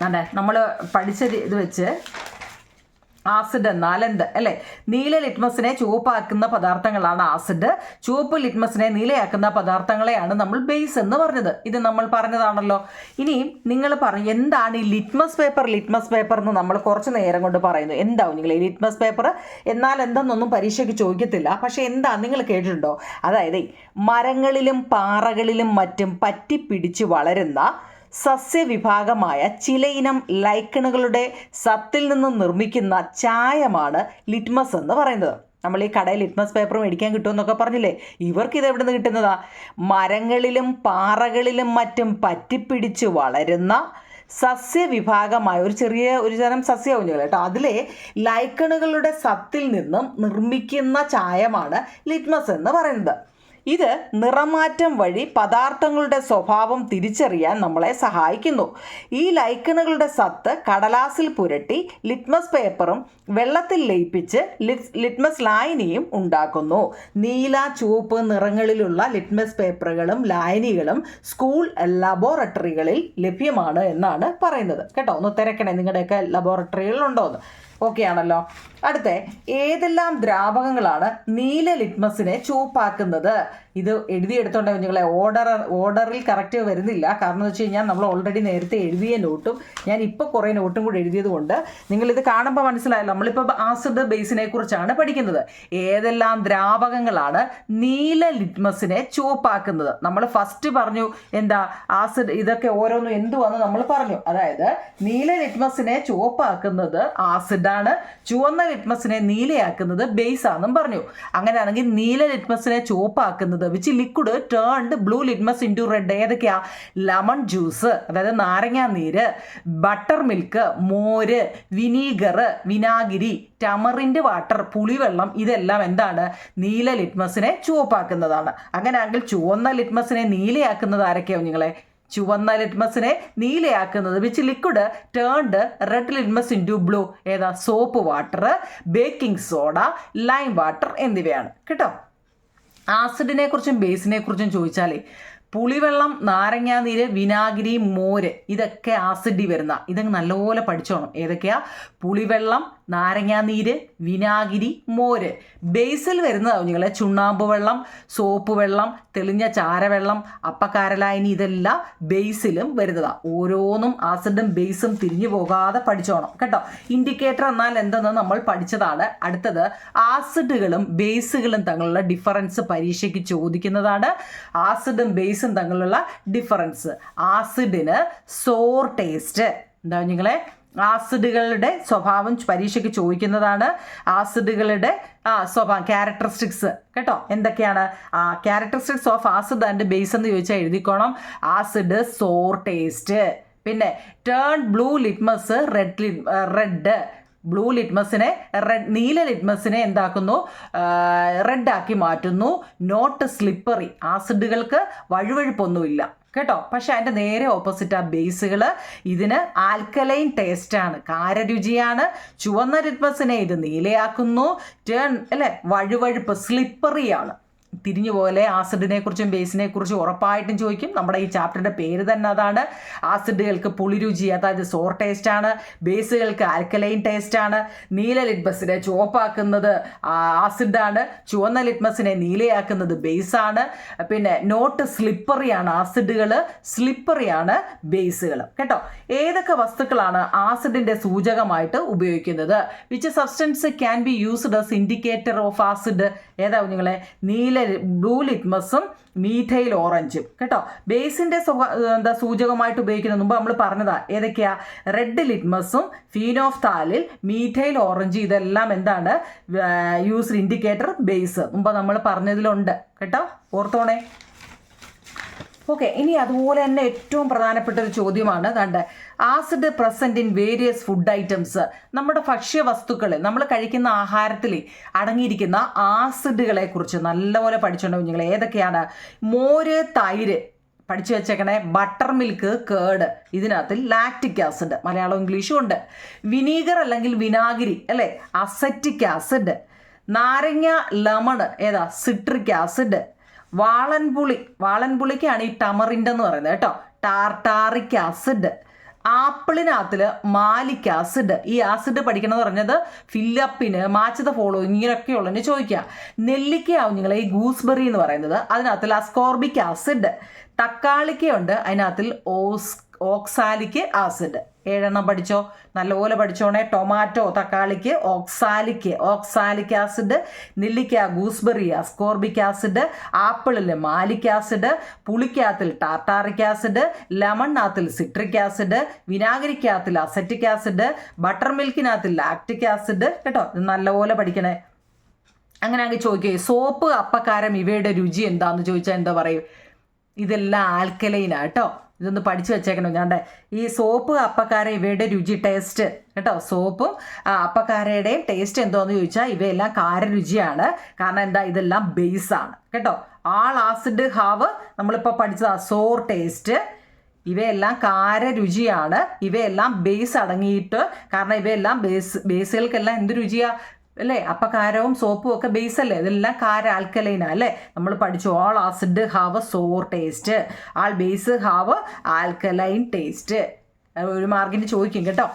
Speaker 1: അതെ, നമ്മൾ പഠിച്ച ഇത് വെച്ച് ആസിഡ് എന്നാൽ എന്ത് അല്ലേ? നീല ലിറ്റ്മസിനെ ചുവപ്പാക്കുന്ന പദാർത്ഥങ്ങളാണ് ആസിഡ്. ചുവപ്പ് ലിറ്റ്മസിനെ നീലയാക്കുന്ന പദാർത്ഥങ്ങളെയാണ് നമ്മൾ ബേസ് എന്ന് പറഞ്ഞത്. ഇത് നമ്മൾ പറഞ്ഞതാണല്ലോ. ഇനിയും നിങ്ങൾ പറയും, എന്താണ് ഈ ലിറ്റ്മസ് പേപ്പർ എന്ന് നമ്മൾ കുറച്ച് നേരം കൊണ്ട് പറയുന്നു. എന്താവും നിങ്ങൾ ഈ ലിറ്റ്മസ് പേപ്പർ എന്നാൽ എന്തെന്നൊന്നും പരീക്ഷയ്ക്ക് ചോദിക്കത്തില്ല. പക്ഷെ എന്താ നിങ്ങൾ കേട്ടിട്ടുണ്ടോ? അതായത് മരങ്ങളിലും പാറകളിലും മറ്റും പറ്റിപ്പിടിച്ച് വളരുന്ന സസ്യവിഭാഗമായ ചിലയിനം ലൈക്കണുകളുടെ സത്തിൽ നിന്നും നിർമ്മിക്കുന്ന ചായമാണ് ലിറ്റ്മസ് എന്ന് പറയുന്നത്. നമ്മൾ ഈ കടയിൽ ലിറ്റ്മസ് പേപ്പർ മേടിക്കാൻ കിട്ടുമെന്നൊക്കെ പറഞ്ഞില്ലേ, ഇവർക്ക് ഇത് എവിടെ നിന്ന് കിട്ടുന്നതാ? മരങ്ങളിലും പാറകളിലും മറ്റും പറ്റിപ്പിടിച്ച് വളരുന്ന സസ്യവിഭാഗമായ ഒരു തരം സസ്യവുഞ്ഞുകൾ കേട്ടോ, അതിലെ ലൈക്കണുകളുടെ സത്തിൽ നിന്നും നിർമ്മിക്കുന്ന ചായമാണ് ലിറ്റ്മസ് എന്ന് പറയുന്നത്. ഇത് നിറമാറ്റം വഴി പദാർത്ഥങ്ങളുടെ സ്വഭാവം തിരിച്ചറിയാൻ നമ്മളെ സഹായിക്കുന്നു. ഈ ലൈക്കണുകളുടെ സത്ത് കടലാസിൽ പുരട്ടി ലിറ്റ്മസ് പേപ്പറും വെള്ളത്തിൽ ലയിപ്പിച്ച് ലിറ്റ്മസ് ലായനിയും ഉണ്ടാക്കുന്നു. നീല, ചുവപ്പ് നിറങ്ങളിലുള്ള ലിറ്റ്മസ് പേപ്പറുകളും ലായനികളും സ്കൂൾ ലബോറട്ടറികളിൽ ലഭ്യമാണ് എന്നാണ് പറയുന്നത് കേട്ടോ. ഒന്ന് തിരക്കണേ, നിങ്ങളുടെയൊക്കെ ലബോറട്ടറികളിലുണ്ടോ എന്ന്. ഓക്കെ ആണല്ലോ. അടുത്ത, ഏതെല്ലാം ദ്രാവകങ്ങളാണ് നീല ലിറ്റ്മസിനെ ചുവപ്പാക്കുന്നത്? ഇത് എഴുതിയെടുത്തോണ്ട് കുഞ്ഞുങ്ങളെ. ഓർഡറിൽ കറക്റ്റ് വരുന്നില്ല. കാരണം എന്ന് വെച്ച് കഴിഞ്ഞാൽ നമ്മൾ ഓൾറെഡി നേരത്തെ എഴുതിയ നോട്ടും ഞാൻ ഇപ്പോൾ കുറേ നോട്ടും കൂടി എഴുതിയത് കൊണ്ട് നിങ്ങളിത് കാണുമ്പോൾ മനസ്സിലായല്ലോ. നമ്മളിപ്പോൾ ആസിഡ് ബേസിനെ കുറിച്ചാണ് പഠിക്കുന്നത്. ഏതെല്ലാം ദ്രാവകങ്ങളാണ് നീല ലിറ്റ്മസിനെ ചുവപ്പാക്കുന്നത്? നമ്മൾ ഫസ്റ്റ് പറഞ്ഞു എന്താ ആസിഡ്, ഇതൊക്കെ ഓരോന്നും എന്തുവാന്ന് നമ്മൾ പറഞ്ഞു. അതായത് നീല ലിറ്റ്മസിനെ ചുവപ്പാക്കുന്നത് ആസിഡാണ്, ചുവന്ന ലിറ്റ്മസിനെ നീലയാക്കുന്നത് ബേസ് ആണെന്നും പറഞ്ഞു. അങ്ങനെയാണെങ്കിൽ നീല ലിറ്റ്മസിനെ ചുവപ്പാക്കുന്നത് which liquid turned blue litmus into red ഏതൊക്കെയാ? ലെമൺ ജ്യൂസ്, അതായത് നാരങ്ങാ നീര്, ബട്ടർ മിൽക്ക്, മോര്, വിനാഗിരി, ടമറിൻഡ് വാട്ടർ, പുളിവെള്ളം, ഇതെല്ലാം എന്താണ്? നീല ലിറ്റ്മസിനെ ചുവപ്പാക്കുന്നതാണ്. അങ്ങനെയാണെങ്കിൽ ചുവന്ന ലിറ്റ്മസിനെ നീലയാക്കുന്നത് ആരൊക്കെയാവും നിങ്ങളെ? ചുവന്ന ലിറ്റ്മസിനെ നീലയാക്കുന്നത് which liquid turned red litmus into blue ഏതാ? Soap water, baking soda, lime water എന്നിവയാണ് കേട്ടോ. ആസിഡിനെ കുറിച്ചും ബേസിനെ കുറിച്ചും ചോദിച്ചാലേ പുളിവെള്ളം, നാരങ്ങാനീര്, വിനാഗിരി, മോര് ഇതൊക്കെ ആസിഡിൽ വരുന്ന. ഇതങ്ങ് നല്ലപോലെ പഠിച്ചോണം. ഏതൊക്കെയാ? പുളിവെള്ളം, നാരങ്ങാനീര്, വിനാഗിരി, മോര്. ബേസിൽ വരുന്നതാവും നിങ്ങളെ ചുണ്ണാമ്പ് വെള്ളം, സോപ്പ് വെള്ളം, തെളിഞ്ഞ ചാരവെള്ളം, അപ്പക്കാരലായനി ഇതെല്ലാം ബേസിലും വരുന്നതാണ്. ഓരോന്നും ആസിഡും ബേസും തിരിഞ്ഞു പോകാതെ പഠിച്ചോണം കേട്ടോ. ഇൻഡിക്കേറ്റർ എന്നാൽ എന്തെന്ന് നമ്മൾ പഠിച്ചതാണ്. അടുത്തത് ആസിഡുകളും ബേസുകളും തമ്മിലുള്ള ഡിഫറൻസ് പരീക്ഷയ്ക്ക് ചോദിക്കുന്നതാണ്. ആസിഡും ബേസും തമ്മിലുള്ള ഡിഫറൻസ്. ആസിഡിന് സോർ ടേസ്റ്റ്. എന്താ നിങ്ങളെ ആസിഡുകളുടെ സ്വഭാവം പരീക്ഷയ്ക്ക് ചോദിക്കുന്നതാണ്. ആസിഡുകളുടെ സ്വഭാവം, ക്യാരക്ടറിസ്റ്റിക്സ് കേട്ടോ. എന്തൊക്കെയാണ് characteristics of acid and base എന്ന് ചോദിച്ചാൽ എഴുതിക്കോണം. Acid sour taste. പിന്നെ turn blue litmus red. Blue ലിറ്റ്മസിനെ നീല ലിറ്റ്മസിനെ എന്താക്കുന്നു? റെഡാക്കി മാറ്റുന്നു. Not slippery. ആസിഡുകൾക്ക് വഴുവഴുപ്പൊന്നുമില്ല കേട്ടോ. പക്ഷെ അതിൻ്റെ നേരെ ഓപ്പോസിറ്റ് ബേസുകൾ. ഇതിന് ആൽക്കലൈൻ ടേസ്റ്റാണ്, കാരരുചിയാണ്. ചുവന്ന ലിറ്റ്മസിനെ ഇത് നീലയാക്കുന്നു. അല്ലേ, വഴുവഴുപ്പ്, സ്ലിപ്പറിയാണ്. തിരിഞ്ഞു പോലെ ആസിഡിനെ കുറിച്ചും ബേസിനെ കുറിച്ചും ഉറപ്പായിട്ടും ചോദിക്കും. നമ്മുടെ ഈ ചാപ്റ്ററിൻ്റെ പേര് തന്നെ അതാണ്. ആസിഡുകൾക്ക് പുളിരുചി, അതായത് സോർ ടേസ്റ്റ് ആണ്. ബേസുകൾക്ക് ആൽക്കലൈൻ ടേസ്റ്റ് ആണ്. നീല ലിറ്റ്മസിനെ ചുവപ്പാക്കുന്നത് ആസിഡാണ്. ചുവന്ന ലിറ്റ്മസിനെ നീലയാക്കുന്നത് ബേസാണ്. പിന്നെ നോട്ട് സ്ലിപ്പറിയാണ് ആസിഡുകൾ, സ്ലിപ്പറിയാണ് ബേസുകൾ കേട്ടോ. ഏതൊക്കെ വസ്തുക്കളാണ് ആസിഡിൻ്റെ സൂചകമായിട്ട് ഉപയോഗിക്കുന്നത്? Which substance can be used as indicator of acid? ഏതാ നിങ്ങളെ? ബ്ലൂ ലിറ്റ്മസും മീഥൈൽ ഓറഞ്ചും കേട്ടോ. ബേസിൻ്റെ സൂചകമായിട്ട് ഉപയോഗിക്കുന്ന മുമ്പ് നമ്മൾ പറഞ്ഞതാ. ഏതൊക്കെയാ? റെഡ് ലിറ്റ്മസും ഫീനോഫ്താലിൻ, മീഥൈൽ ഓറഞ്ച് ഇതെല്ലാം എന്താണ്? Used indicator base. മുമ്പ് നമ്മൾ പറഞ്ഞതിലുണ്ട് കേട്ടോ, ഓർത്തോണേ. ഓക്കെ, ഇനി അതുപോലെ തന്നെ ഏറ്റവും പ്രധാനപ്പെട്ട ഒരു ചോദ്യമാണ് കണ്ട് acid present in various food items. നമ്മുടെ ഭക്ഷ്യവസ്തുക്കൾ, നമ്മൾ കഴിക്കുന്ന ആഹാരത്തിൽ അടങ്ങിയിരിക്കുന്ന ആസിഡുകളെ കുറിച്ച് നല്ലപോലെ പഠിച്ചിട്ടുണ്ടോ നിങ്ങൾ? ഏതൊക്കെയാണ്? മോര്, തൈര് പഠിച്ചു വെച്ചേക്കണേ. ബട്ടർ മിൽക്ക്, കേർഡ് ഇതിനകത്ത് ലാക്റ്റിക് ആസിഡ്, മലയാളം ഇംഗ്ലീഷും ഉണ്ട്. വിനീഗർ അല്ലെങ്കിൽ വിനാഗിരി അല്ലേ, അസറ്റിക് ആസിഡ്. നാരങ്ങ, ലെമൺ ഏതാ? Citric acid. വാളൻപുളിക്കാണ് ഈ ടമറിൻ്റെ എന്ന് പറയുന്നത് കേട്ടോ. Tartaric acid. ആപ്പിളിനകത്തിൽ മാലിക് ആസിഡ്. ഈ ആസിഡ് പഠിക്കണമെന്ന് പറഞ്ഞത് ഫില്ലപ്പിന്, മാച്ച് ദ ഫോളോ ഇങ്ങനെയൊക്കെയുള്ളതിന് ചോദിക്കുക. നെല്ലിക്കയാവും നിങ്ങൾ ഈ ഗൂസ്ബെറി എന്ന് പറയുന്നത്. അതിനകത്തിൽ അസ്കോർബിക് ആസിഡ്. തക്കാളിക്കുണ്ട്, അതിനകത്തിൽ ഓക്സാലിക് ആസിഡ്. 7 എണ്ണം പഠിച്ചോ, നല്ലപോലെ പഠിച്ചോണേ. ടൊമാറ്റോ, തക്കാളിക്ക് ഓക്സാലിക് ആസിഡ്. നെല്ലിക്ക, ഗൂസ്ബെറി, അസ്കോർബിക് ആസിഡ്. ആപ്പിളിൽ മാലിക് ആസിഡ്. പുളിക്കകത്തിൽ ടാർട്ടാറിക് ആസിഡ്. ലെമണിനകത്തിൽ സിട്രിക് ആസിഡ്. വിനാഗിരിക്കകത്തിൽ അസറ്റിക് ആസിഡ്. ബട്ടർ മിൽക്കിനകത്തിൽ ലാക്റ്റിക് ആസിഡ് കേട്ടോ. ഇത് നല്ലപോലെ പഠിക്കണേ. അങ്ങനെ അങ്ങ് ചോദിക്കുക, സോപ്പ്, അപ്പക്കാരം ഇവയുടെ രുചി എന്താന്ന് ചോദിച്ചാൽ എന്താ പറയും? ഇതെല്ലാം ആൽക്കലൈനാണ് കേട്ടോ. ഇതൊന്ന് പഠിച്ചു വെച്ചേക്കണം. ഞാണ്ട് ഈ സോപ്പ്, അപ്പക്കാര ഇവയുടെ രുചി, ടേസ്റ്റ് കേട്ടോ. സോപ്പും അപ്പക്കാരയുടെയും ടേസ്റ്റ് എന്തോന്ന് ചോദിച്ചാൽ ഇവയെല്ലാം കാരരുചിയാണ്. കാരണം എന്താ? ഇതെല്ലാം ബേസാണ് കേട്ടോ. ആൾ ആസിഡ് ഹാവ് നമ്മളിപ്പോൾ പഠിച്ചതാ സോർ ടേസ്റ്റ്. ഇവയെല്ലാം കാരരുചിയാണ്. ഇവയെല്ലാം ബേസ് അടങ്ങിയിട്ട്, കാരണം ഇവയെല്ലാം ബേസുകൾക്കെല്ലാം എന്ത് രുചിയാ അല്ലേ? അപ്പക്കാരവും സോപ്പും ഒക്കെ ബേസ് അല്ലേ? ഇതെല്ലാം ആൽക്കലൈനാ അല്ലേ? നമ്മൾ പഠിച്ചു all acid have sour taste, all base have alkaline taste. ഒരു മാർക്കിന് ചോദിക്കും കേട്ടോ.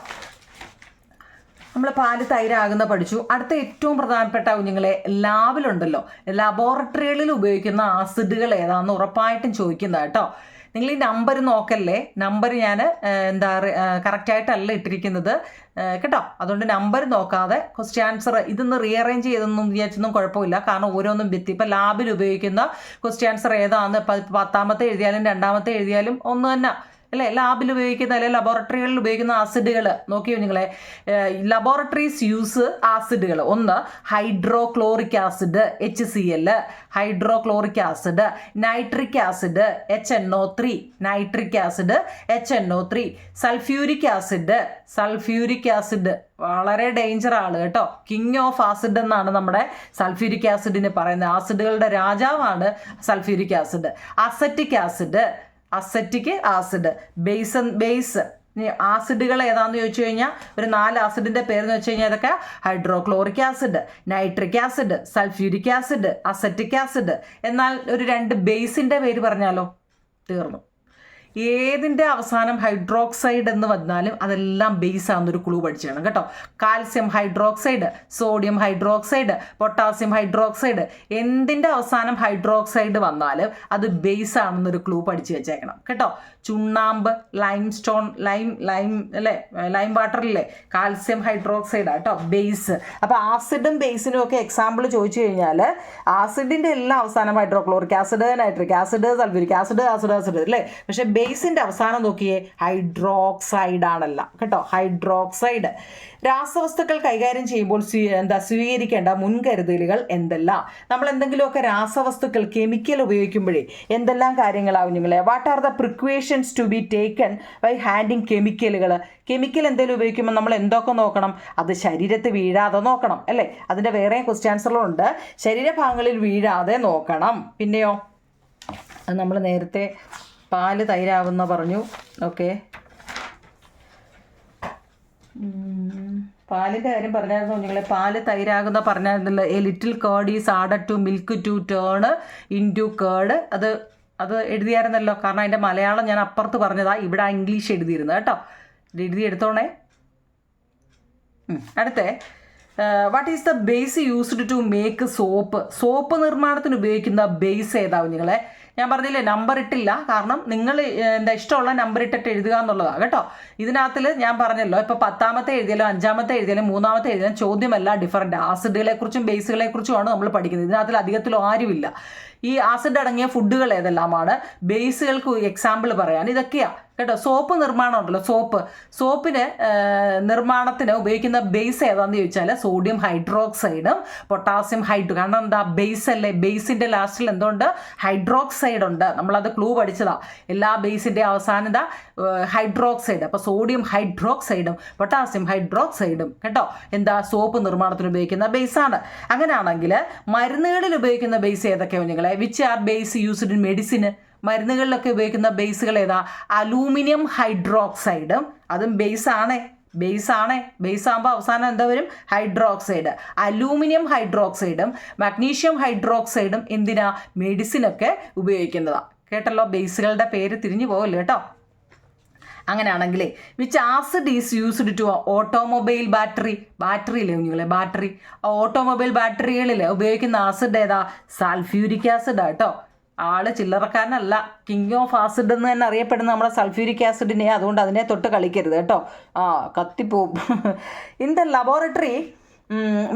Speaker 1: നമ്മൾ പാല്, തൈരാകുന്ന പഠിച്ചു. അടുത്ത ഏറ്റവും പ്രധാനപ്പെട്ട കുഞ്ഞുങ്ങളെ, ലാബിലുണ്ടല്ലോ, ലബോറട്ടറികളിൽ ഉപയോഗിക്കുന്ന ആസിഡുകൾ ഏതാണെന്ന് ഉറപ്പായിട്ടും ചോദിക്കുന്നത് കേട്ടോ. നിങ്ങൾ ഈ നമ്പർ നോക്കല്ലേ. നമ്പർ ഞാൻ കറക്റ്റായിട്ടല്ല ഇട്ടിരിക്കുന്നത് കേട്ടോ. അതുകൊണ്ട് നമ്പർ നോക്കാതെ ക്വസ്റ്റ്യൻ ആൻസർ ഇതൊന്ന് റീഅറേഞ്ച് ചെയ്തൊന്നും വിചാരിച്ചൊന്നും കുഴപ്പമില്ല. കാരണം ഓരോന്നും ഇപ്പം ലാബിൽ ഉപയോഗിക്കുന്ന ക്വസ്റ്റ്യൻ ആൻസർ ഏതാണെന്ന് 10ാമത്തെ എഴുതിയാലും 2ാമത്തെ എഴുതിയാലും ഒന്ന് തന്നെ അല്ലേ? ലാബിൽ ഉപയോഗിക്കുന്ന അല്ലെങ്കിൽ ലബോറട്ടറികളിൽ ഉപയോഗിക്കുന്ന ആസിഡുകൾ നോക്കിയോ നിങ്ങളെ. ലബോറട്ടറീസ് യൂസ് ആസിഡുകൾ. ഒന്ന് hydrochloric acid HCl, hydrochloric acid. Nitric acid HNO3, nitric acid HNO3. Sulphuric acid വളരെ ഡേഞ്ചർ ആണ് കേട്ടോ. കിങ് ഓഫ് ആസിഡ് എന്നാണ് നമ്മുടെ സൾഫ്യൂരിക് ആസിഡിന് പറയുന്നത്. ആസിഡുകളുടെ രാജാവാണ് sulphuric acid. Acetic acid, base ഇനി ആസിഡുകൾ ഏതാണെന്ന് ചോദിച്ചു കഴിഞ്ഞാൽ ഒരു 4 ആസിഡിൻ്റെ പേരെന്ന് വെച്ച് കഴിഞ്ഞാൽ ഇതൊക്കെ hydrochloric acid, nitric acid, sulphuric acid, acetic acid. എന്നാൽ ഒരു 2 ബേസിൻ്റെ പേര് പറഞ്ഞാലോ, തീർന്നു. ഏതിൻ്റെ അവസാനം ഹൈഡ്രോക്സൈഡ് എന്ന് വന്നാലും അതെല്ലാം ബേസ് ആണെന്നൊരു ക്ലൂ പഠിച്ചാണ് കേട്ടോ. Calcium hydroxide, sodium hydroxide, potassium hydroxide, എന്തിൻ്റെ അവസാനം ഹൈഡ്രോക്സൈഡ് വന്നാലും അത് ബേസ് ആണെന്നൊരു ക്ലൂ പഠിച്ച് വെച്ചേക്കണം കേട്ടോ. ചുണ്ണാമ്പ്, ലൈം അല്ലേ, ലൈം വാട്ടറില്ലേ, കാൽസ്യം ഹൈഡ്രോക്സൈഡ് കേട്ടോ ബേസ്. അപ്പോൾ ആസിഡും ബേസിനും ഒക്കെ എക്സാമ്പിൾ ചോദിച്ചു കഴിഞ്ഞാൽ ആസിഡിൻ്റെ എല്ലാം അവസാനം hydrochloric acid, nitric acid, sulphuric acid അല്ലേ. പക്ഷേ ബേസിൻ്റെ അവസാനം നോക്കിയേ ഹൈഡ്രോക്സൈഡ് ആണല്ല കേട്ടോ, ഹൈഡ്രോക്സൈഡ്. രാസവസ്തുക്കൾ കൈകാര്യം ചെയ്യുമ്പോൾ സ്വീകരിക്കേണ്ട മുൻകരുതലുകൾ എന്തെല്ലാം? നമ്മൾ എന്തെങ്കിലുമൊക്കെ രാസവസ്തുക്കൾ കെമിക്കൽ ഉപയോഗിക്കുമ്പോഴേ എന്തെല്ലാം കാര്യങ്ങളാവും നിങ്ങളെ? What are the precautions to be taken by handing കെമിക്കലുകൾ? കെമിക്കൽ എന്തെങ്കിലും ഉപയോഗിക്കുമ്പോൾ നമ്മൾ എന്തൊക്കെ നോക്കണം? അത് ശരീരത്തിൽ വീഴാതെ നോക്കണം അല്ലേ. അതിൻ്റെ വേറെ ക്വസ്റ്റ്യൻ ആൻസറുകളുണ്ട്. ശരീരഭാഗങ്ങളിൽ വീഴാതെ നോക്കണം. പിന്നെയോ അത് നമ്മൾ നേരത്തെ പാല് തൈരാവുന്ന പറഞ്ഞു. ഓക്കെ, പാലിൻ്റെ കാര്യം പറഞ്ഞായിരുന്നു നിങ്ങളെ. പാല് തൈരാകുന്ന പറഞ്ഞായിരുന്നല്ലോ. A little curd is added to milk to turn in to curd. അത് എഴുതിയായിരുന്നല്ലോ. കാരണം അതിൻ്റെ മലയാളം ഞാൻ അപ്പുറത്ത് പറഞ്ഞതാ, ഇവിടെ ഇംഗ്ലീഷ് എഴുതിയിരുന്നത് കേട്ടോ. എഴുതി എടുത്തോണേ. അടുത്തേ, what is the base used to make soap? Soap നിർമ്മാണത്തിന് ഉപയോഗിക്കുന്ന ബേസ് ഏതാവും നിങ്ങളെ? ഞാൻ പറഞ്ഞില്ലേ നമ്പർ ഇട്ടില്ല, കാരണം നിങ്ങൾ ഇഷ്ടമുള്ള നമ്പർ ഇട്ടിട്ട് എഴുതുക എന്നുള്ളതാണ് കേട്ടോ. ഇതിനകത്തിൽ ഞാൻ പറഞ്ഞല്ലോ, ഇപ്പോൾ 10ാമത്തെ എഴുതിയാലും 5ാമത്തെ എഴുതിയാലും 3ാമത്തെ എഴുതിയാലും ചോദ്യമല്ല ഡിഫറൻറ്റ്. ആസിഡുകളെക്കുറിച്ചും ബേസുകളെക്കുറിച്ചുമാണ് നമ്മൾ പഠിക്കുന്നത്. ഇതിനകത്തിൽ അധികത്തിലും ആരുമില്ല. ഈ ആസിഡ് അടങ്ങിയ ഫുഡുകൾ ഏതെല്ലാമാണ്, ബേസുകൾക്ക് എക്സാമ്പിൾ പറയാൻ ഇതൊക്കെയാണ് കേട്ടോ. സോപ്പ് നിർമ്മാണം ഉണ്ടല്ലോ, സോപ്പിന് നിർമ്മാണത്തിന് ഉപയോഗിക്കുന്ന ബേസ് ഏതാണെന്ന് ചോദിച്ചാൽ സോഡിയം ഹൈഡ്രോക്സൈഡും പൊട്ടാസ്യം കാരണം എന്താ, ബേസ് അല്ലേ. ബേസിൻ്റെ ലാസ്റ്റിൽ എന്തുകൊണ്ട്? ഹൈഡ്രോക്സൈഡ് ഉണ്ട്. നമ്മളത് ക്ലൂ പഠിച്ചതാണ്. എല്ലാ ബേസിൻ്റെ അവസാനം എന്താ? ഹൈഡ്രോക്സൈഡ്. അപ്പോൾ സോഡിയം ഹൈഡ്രോക്സൈഡും പൊട്ടാസ്യം ഹൈഡ്രോക്സൈഡും കേട്ടോ എന്താ, സോപ്പ് നിർമ്മാണത്തിന് ഉപയോഗിക്കുന്ന ബേസാണ്. അങ്ങനെയാണെങ്കിൽ മരുന്നുകളിൽ ഉപയോഗിക്കുന്ന ബേസ് ഏതൊക്കെയാണ് നിങ്ങളെ? Which are base used in medicine? മരുന്നുകളിലൊക്കെ ഉപയോഗിക്കുന്ന ബേസുകൾ ഏതാ? അലൂമിനിയം ഹൈഡ്രോക്സൈഡും, അതും ബേസ് ആകുമ്പോൾ അവസാനം എന്താ വരും? ഹൈഡ്രോക്സൈഡ്. അലൂമിനിയം ഹൈഡ്രോക്സൈഡും മഗ്നീഷ്യം ഹൈഡ്രോക്സൈഡും എന്തിനാ? മെഡിസിനൊക്കെ ഉപയോഗിക്കുന്നതാണ് കേട്ടല്ലോ. ബേസുകളുടെ പേര് തിരിഞ്ഞു പോകല്ലോ കേട്ടോ. അങ്ങനെയാണെങ്കിലേ which acid is used to automobile ബാറ്ററിയില്ലേ നിങ്ങളെ, ബാറ്ററി ഓട്ടോമൊബൈൽ ബാറ്ററികളിൽ ഉപയോഗിക്കുന്ന ആസിഡ് ഏതാ? സൾഫ്യൂരിക് ആസിഡ് കേട്ടോ. ആള് ചില്ലറക്കാരനല്ല, കിങ് ഓഫ് ആസിഡ് എന്ന് തന്നെ അറിയപ്പെടുന്ന നമ്മുടെ സൾഫ്യൂരിക് ആസിഡിനെ. അതുകൊണ്ട് അതിനെ തൊട്ട് കളിക്കരുത് കേട്ടോ, കത്തിപ്പോവും. In the laboratory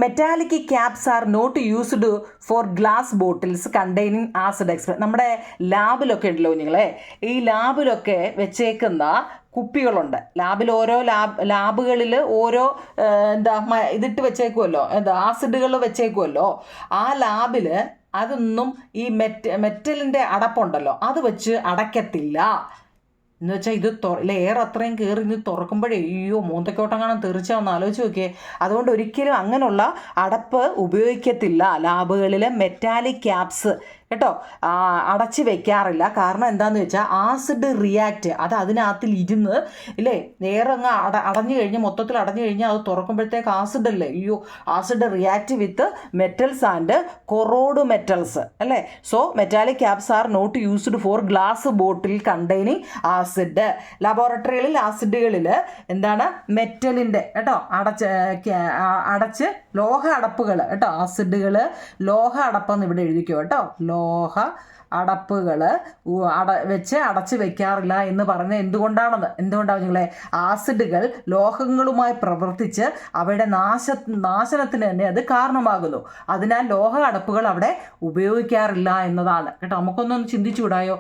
Speaker 1: metallic caps are not used for glass bottles containing acid express. നമ്മുടെ ലാബിലൊക്കെ ഉണ്ടല്ലോ നിങ്ങളെ, ഈ ലാബിലൊക്കെ വെച്ചേക്കുന്ന കുപ്പികളുണ്ട്. ഓരോ ലാബുകളിൽ ഓരോ ഇതിട്ട് വെച്ചേക്കുമല്ലോ, ആസിഡുകൾ വെച്ചേക്കുമല്ലോ. ആ ലാബിൽ അതൊന്നും ഈ മെറ്റലിൻ്റെ അടപ്പുണ്ടല്ലോ അത് വെച്ച് അടയ്ക്കത്തില്ല. എന്ന് വെച്ചാൽ ഇത് എയർ അത്രയും കയറി ഇത് തുറക്കുമ്പോഴേ അയ്യോ മൂന്തക്കോട്ടങ്ങാനും തെറിച്ചാന്ന് ആലോചിച്ച് നോക്കിയേ. അതുകൊണ്ട് ഒരിക്കലും അങ്ങനെയുള്ള അടപ്പ് ഉപയോഗിക്കത്തില്ല ലാബുകളിൽ. മെറ്റാലിക് ക്യാപ്സ് കേട്ടോ അടച്ച് വെക്കാറില്ല. കാരണം എന്താണെന്ന് വെച്ചാൽ ആസിഡ് റിയാക്റ്റ് അത് അതിനകത്തിൽ ഇരുന്ന് ഇല്ലേ, എയർ അങ്ങ് അടഞ്ഞു കഴിഞ്ഞ് മൊത്തത്തിൽ അടഞ്ഞു കഴിഞ്ഞാൽ അത് തുറക്കുമ്പോഴത്തേക്ക് ആസിഡ് അല്ലേ, acid react with metals and corrode metals അല്ലേ. So metallic caps are not used for glass bottle containing acid. ലബോറട്ടറികളിൽ ആസിഡുകളിൽ മെറ്റലിൻ്റെ കേട്ടോ അടച്ച് ലോഹ അടപ്പുകൾ കേട്ടോ, ആസിഡുകൾ ലോഹ അടപ്പെന്ന് ഇവിടെ എഴുതിക്കോ കേട്ടോ. ലോഹ അടപ്പുകൾ വെച്ച് അടച്ച് വെക്കാറില്ല എന്ന് പറഞ്ഞത് എന്തുകൊണ്ടാണ് നിങ്ങളെ? ആസിഡുകൾ ലോഹങ്ങളുമായി പ്രവർത്തിച്ച് അവയുടെ നാശനത്തിന് തന്നെ അത് കാരണമാകുന്നു. അതിനാൽ ലോഹ അടപ്പുകൾ അവിടെ ഉപയോഗിക്കാറില്ല എന്നതാണ് കേട്ടോ. നമുക്കൊന്നൊന്ന് ചിന്തിച്ചുകൂടായോ?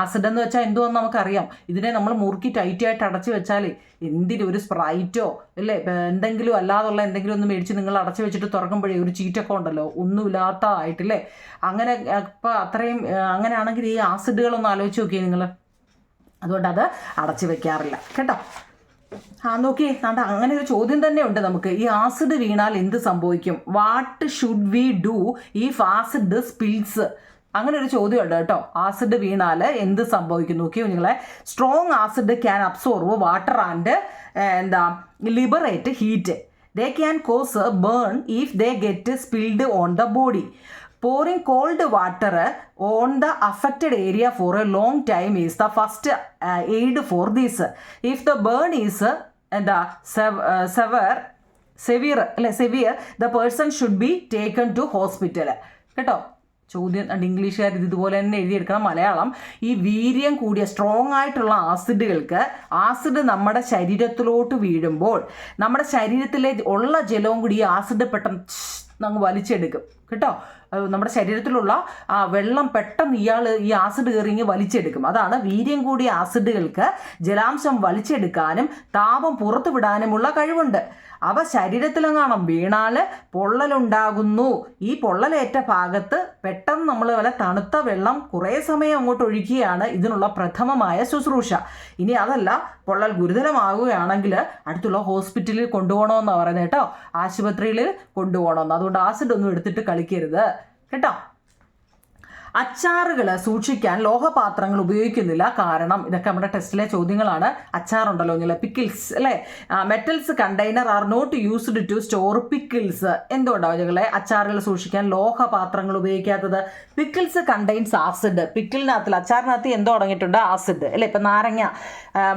Speaker 1: ആസിഡ് എന്ന് വെച്ചാൽ എന്തുവെന്ന് നമുക്കറിയാം. ഇതിനെ നമ്മൾ മുറുക്കി ടൈറ്റായിട്ട് അടച്ച് വെച്ചാൽ എന്തിനും ഒരു സ്പ്രൈറ്റോ അല്ലേ എന്തെങ്കിലും അല്ലാതുള്ള എന്തെങ്കിലും ഒന്ന് മേടിച്ച് നിങ്ങൾ അടച്ചു വെച്ചിട്ട് തുറക്കുമ്പോഴേ ഒരു ചീറ്റൊക്കെ ഉണ്ടല്ലോ, ഒന്നുമില്ലാത്ത ആയിട്ടില്ലേ. അങ്ങനെ ഇപ്പം അത്രയും അങ്ങനെയാണെങ്കിൽ ഈ ആസിഡുകളൊന്ന് ആലോചിച്ച് നോക്കിയേ നിങ്ങൾ. അതുകൊണ്ട് അത് അടച്ചു വെക്കാറില്ല കേട്ടോ. നോക്കിയേ അങ്ങനെ ഒരു ചോദ്യം തന്നെ ഉണ്ട് നമുക്ക്. ഈ ആസിഡ് വീണാൽ എന്ത് സംഭവിക്കും? What should we do if acid spills? അങ്ങനെ ഒരു ചോദ്യമുണ്ട് കേട്ടോ. ആസിഡ് വീണാൽ എന്ത് സംഭവിക്കും നോക്കിയോ നിങ്ങളെ. Strong acid can absorb water and liberate heat. They can cause a burn if they get spilled on the body. Pouring cold water on the affected area for a long time is the first aid for this. If the burn is severe, the person should be taken to hospital. കേട്ടോ. ചോദ്യം ഇംഗ്ലീഷുകാർ ഇതുപോലെ തന്നെ എഴുതിയെടുക്കണം. മലയാളം, ഈ വീര്യം കൂടിയ strong ആയിട്ടുള്ള ആസിഡുകൾക്ക് acid നമ്മുടെ ശരീരത്തിലോട്ട് വീഴുമ്പോൾ നമ്മുടെ ശരീരത്തിലെ ഉള്ള ജലവും കൂടി ഈ ആസിഡ് പെട്ടെന്ന് അങ്ങ് വലിച്ചെടുക്കും കേട്ടോ. നമ്മുടെ ശരീരത്തിലുള്ള വെള്ളം പെട്ടെന്ന് ഈ ആസിഡ് കയറി വലിച്ചെടുക്കും. അതാണ് വീര്യം കൂടിയ ആസിഡുകൾക്ക് ജലാംശം വലിച്ചെടുക്കാനും താപം പുറത്തു വിടാനുമുള്ള കഴിവുണ്ട്. അവ ശരീരത്തിലെങ്ങാണം വീണാൽ പൊള്ളലുണ്ടാകുന്നു. ഈ പൊള്ളലേറ്റ ഭാഗത്ത് പെട്ടെന്ന് നമ്മൾ വല്ല തണുത്ത വെള്ളം കുറേ സമയം അങ്ങോട്ട് ഒഴിക്കുകയാണ് ഇതിനുള്ള പ്രഥമമായ ശുശ്രൂഷ. ഇനി അതല്ല, പൊള്ളൽ ഗുരുതരമാകുകയാണെങ്കിൽ അടുത്തുള്ള ഹോസ്പിറ്റലിൽ കൊണ്ടുപോകണമെന്നാണ് പറയുന്നത് കേട്ടോ. ആശുപത്രിയിൽ കൊണ്ടുപോകണമെന്ന്. അതുകൊണ്ട് ആസിഡ് ഒന്നും എടുത്തിട്ട് കളിക്കരുത് കേട്ടോ. അച്ചാറുകൾ സൂക്ഷിക്കാൻ ലോഹപാത്രങ്ങൾ ഉപയോഗിക്കുന്നില്ല. കാരണം ഇതൊക്കെ നമ്മുടെ ടെസ്റ്റിലെ ചോദ്യങ്ങളാണ്. അച്ചാറുണ്ടല്ലോ നിങ്ങൾ, പിക്കിൾസ് അല്ലേ. Metals container are not used to store pickles. എന്തുകൊണ്ടാവും ഞങ്ങളെ അച്ചാറുകൾ സൂക്ഷിക്കാൻ ലോഹപാത്രങ്ങൾ ഉപയോഗിക്കാത്തത്? Pickles contains acid. പിക്കിളിനകത്തിൽ, അച്ചാറിനകത്ത് എന്തോ അടങ്ങിയിട്ടുണ്ട്? ആസിഡ് അല്ലേ. ഇപ്പം നാരങ്ങ,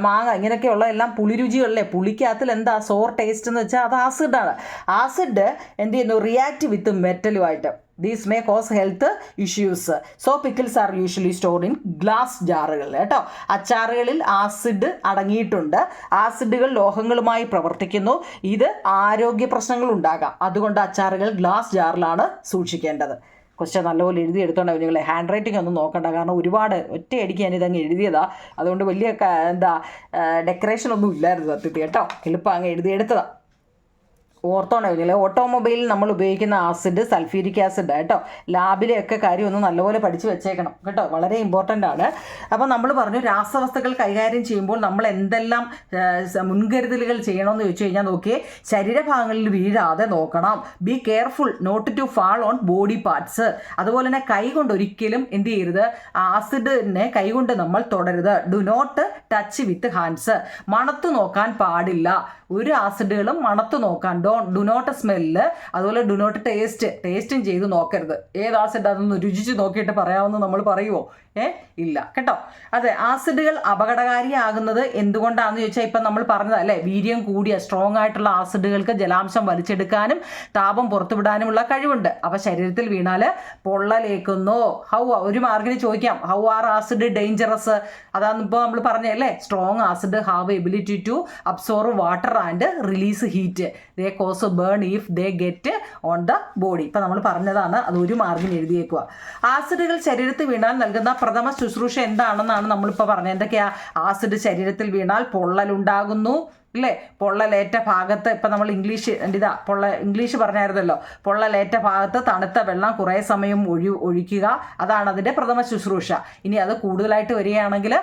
Speaker 1: മാങ്ങ, ഇങ്ങനെയൊക്കെയുള്ള എല്ലാം പുളിരുചികളല്ലേ. പുളിക്കകത്തിൽ എന്താ സോർ ടേസ്റ്റ് എന്ന് വെച്ചാൽ അത് ആസിഡാണ്. ആസിഡ് എന്ത് ചെയ്യുന്നു? റിയാക്ട് വിത്ത് മെറ്റലുമായിട്ട്. These may cause health issues. So pickles are usually stored in glass ജാറുകൾ കേട്ടോ. അച്ചാറുകളിൽ ആസിഡ് അടങ്ങിയിട്ടുണ്ട്. ആസിഡുകൾ ലോഹങ്ങളുമായി പ്രവർത്തിക്കുന്നു. ഇത് ആരോഗ്യ പ്രശ്നങ്ങൾ ഉണ്ടാകാം. അതുകൊണ്ട് അച്ചാറുകൾ ഗ്ലാസ് ജാറിലാണ് സൂക്ഷിക്കേണ്ടത്. ക്വസ്റ്റ്യൻ നല്ലപോലെ എഴുതിയെടുത്തോണ്ടാവും നിങ്ങൾ. ഹാൻഡ് റൈറ്റിംഗ് ഒന്നും നോക്കണ്ട. കാരണം ഒരുപാട് ഒറ്റയടിക്ക് ഞാനിതങ്ങ് എഴുതിയതാണ്. അതുകൊണ്ട് വലിയ ഡെക്കറേഷൻ ഒന്നും ഇല്ലായിരുന്നു സത്യത്തിൽ കേട്ടോ. എളുപ്പം അങ്ങ് എഴുതിയെടുത്തതാണ്. ഓർത്തോണ്ടാവില്ല. ഓട്ടോമൊബൈലിൽ നമ്മൾ ഉപയോഗിക്കുന്ന ആസിഡ് സൾഫ്യൂരിക് ആസിഡ് കേട്ടോ. ലാബിലെയൊക്കെ കാര്യം ഒന്ന് നല്ലപോലെ പഠിച്ച് വെച്ചേക്കണം കേട്ടോ. വളരെ ഇമ്പോർട്ടൻ്റ് ആണ്. അപ്പോൾ നമ്മൾ പറഞ്ഞു രാസവസ്തുക്കൾ കൈകാര്യം ചെയ്യുമ്പോൾ നമ്മൾ എന്തെല്ലാം മുൻകരുതലുകൾ ചെയ്യണമെന്ന് ചോദിച്ചു കഴിഞ്ഞാൽ നോക്കിയേ, ശരീരഭാഗങ്ങളിൽ വീഴാതെ നോക്കണം. Be careful not to fall on body parts. അതുപോലെ തന്നെ കൈകൊണ്ട് ഒരിക്കലും എന്ത് ചെയ്യരുത്? ആസിഡിനെ കൈകൊണ്ട് നമ്മൾ തൊടരുത്. Do not touch with hands. മണത്ത് നോക്കാൻ പാടില്ല. ഒരു ആസിഡുകളും മണത്ത് നോക്കാൻ ഡു നോട്ട് സ്മെല്ല്. അതുപോലെ ഡു നോട്ട് ടേസ്റ്റും ചെയ്ത് നോക്കരുത്. ഏത് ആസിഡ് അതൊന്ന് രുചിച്ച് നോക്കിയിട്ട് പറയാമെന്ന് നമ്മൾ പറയുമോ? ഇല്ല കേട്ടോ. അതെ, ആസിഡുകൾ അപകടകാരിയാകുന്നത് എന്തുകൊണ്ടാണെന്ന് ചോദിച്ചാൽ ഇപ്പം നമ്മൾ പറഞ്ഞതല്ലേ, വീര്യം കൂടിയ സ്ട്രോങ് ആയിട്ടുള്ള ആസിഡുകൾക്ക് ജലാംശം വലിച്ചെടുക്കാനും താപം പുറത്തുവിടാനുമുള്ള കഴിവുണ്ട്. അപ്പോൾ ശരീരത്തിൽ വീണാൽ പൊള്ളലേക്കുന്നു. ഒരു മാർക്കിന് ചോദിക്കാം, ഹൗ ആർ ആസിഡ് ഡേഞ്ചറസ്? അതാണ് ഇപ്പോൾ നമ്മൾ പറഞ്ഞല്ലേ, strong acid have ability to absorb water and release heat. They cause burn if they get on the body. ഇപ്പം നമ്മൾ പറഞ്ഞതാണ്. അത് ഒരു മാർക്കിന് എഴുതിയേക്കുക. ആസിഡുകൾ ശരീരത്തിൽ വീണാൽ നൽകുന്ന പ്രഥമ ശുശ്രൂഷ എന്താണെന്നാണ് നമ്മളിപ്പോൾ പറഞ്ഞത്. എന്തൊക്കെയാ? ആസിഡ് ശരീരത്തിൽ വീണാൽ പൊള്ളലുണ്ടാകുന്നു അല്ലേ. പൊള്ളലേറ്റ ഭാഗത്ത് ഇപ്പം നമ്മൾ ഇംഗ്ലീഷ് പറഞ്ഞായിരുന്നല്ലോ. പൊള്ളലേറ്റ ഭാഗത്ത് തണുത്ത വെള്ളം കുറേ സമയം ഒഴിക്കുക. അതാണ് അതിൻ്റെ പ്രഥമ ശുശ്രൂഷ. ഇനി അത് കൂടുതലായിട്ട് വരികയാണെങ്കിൽ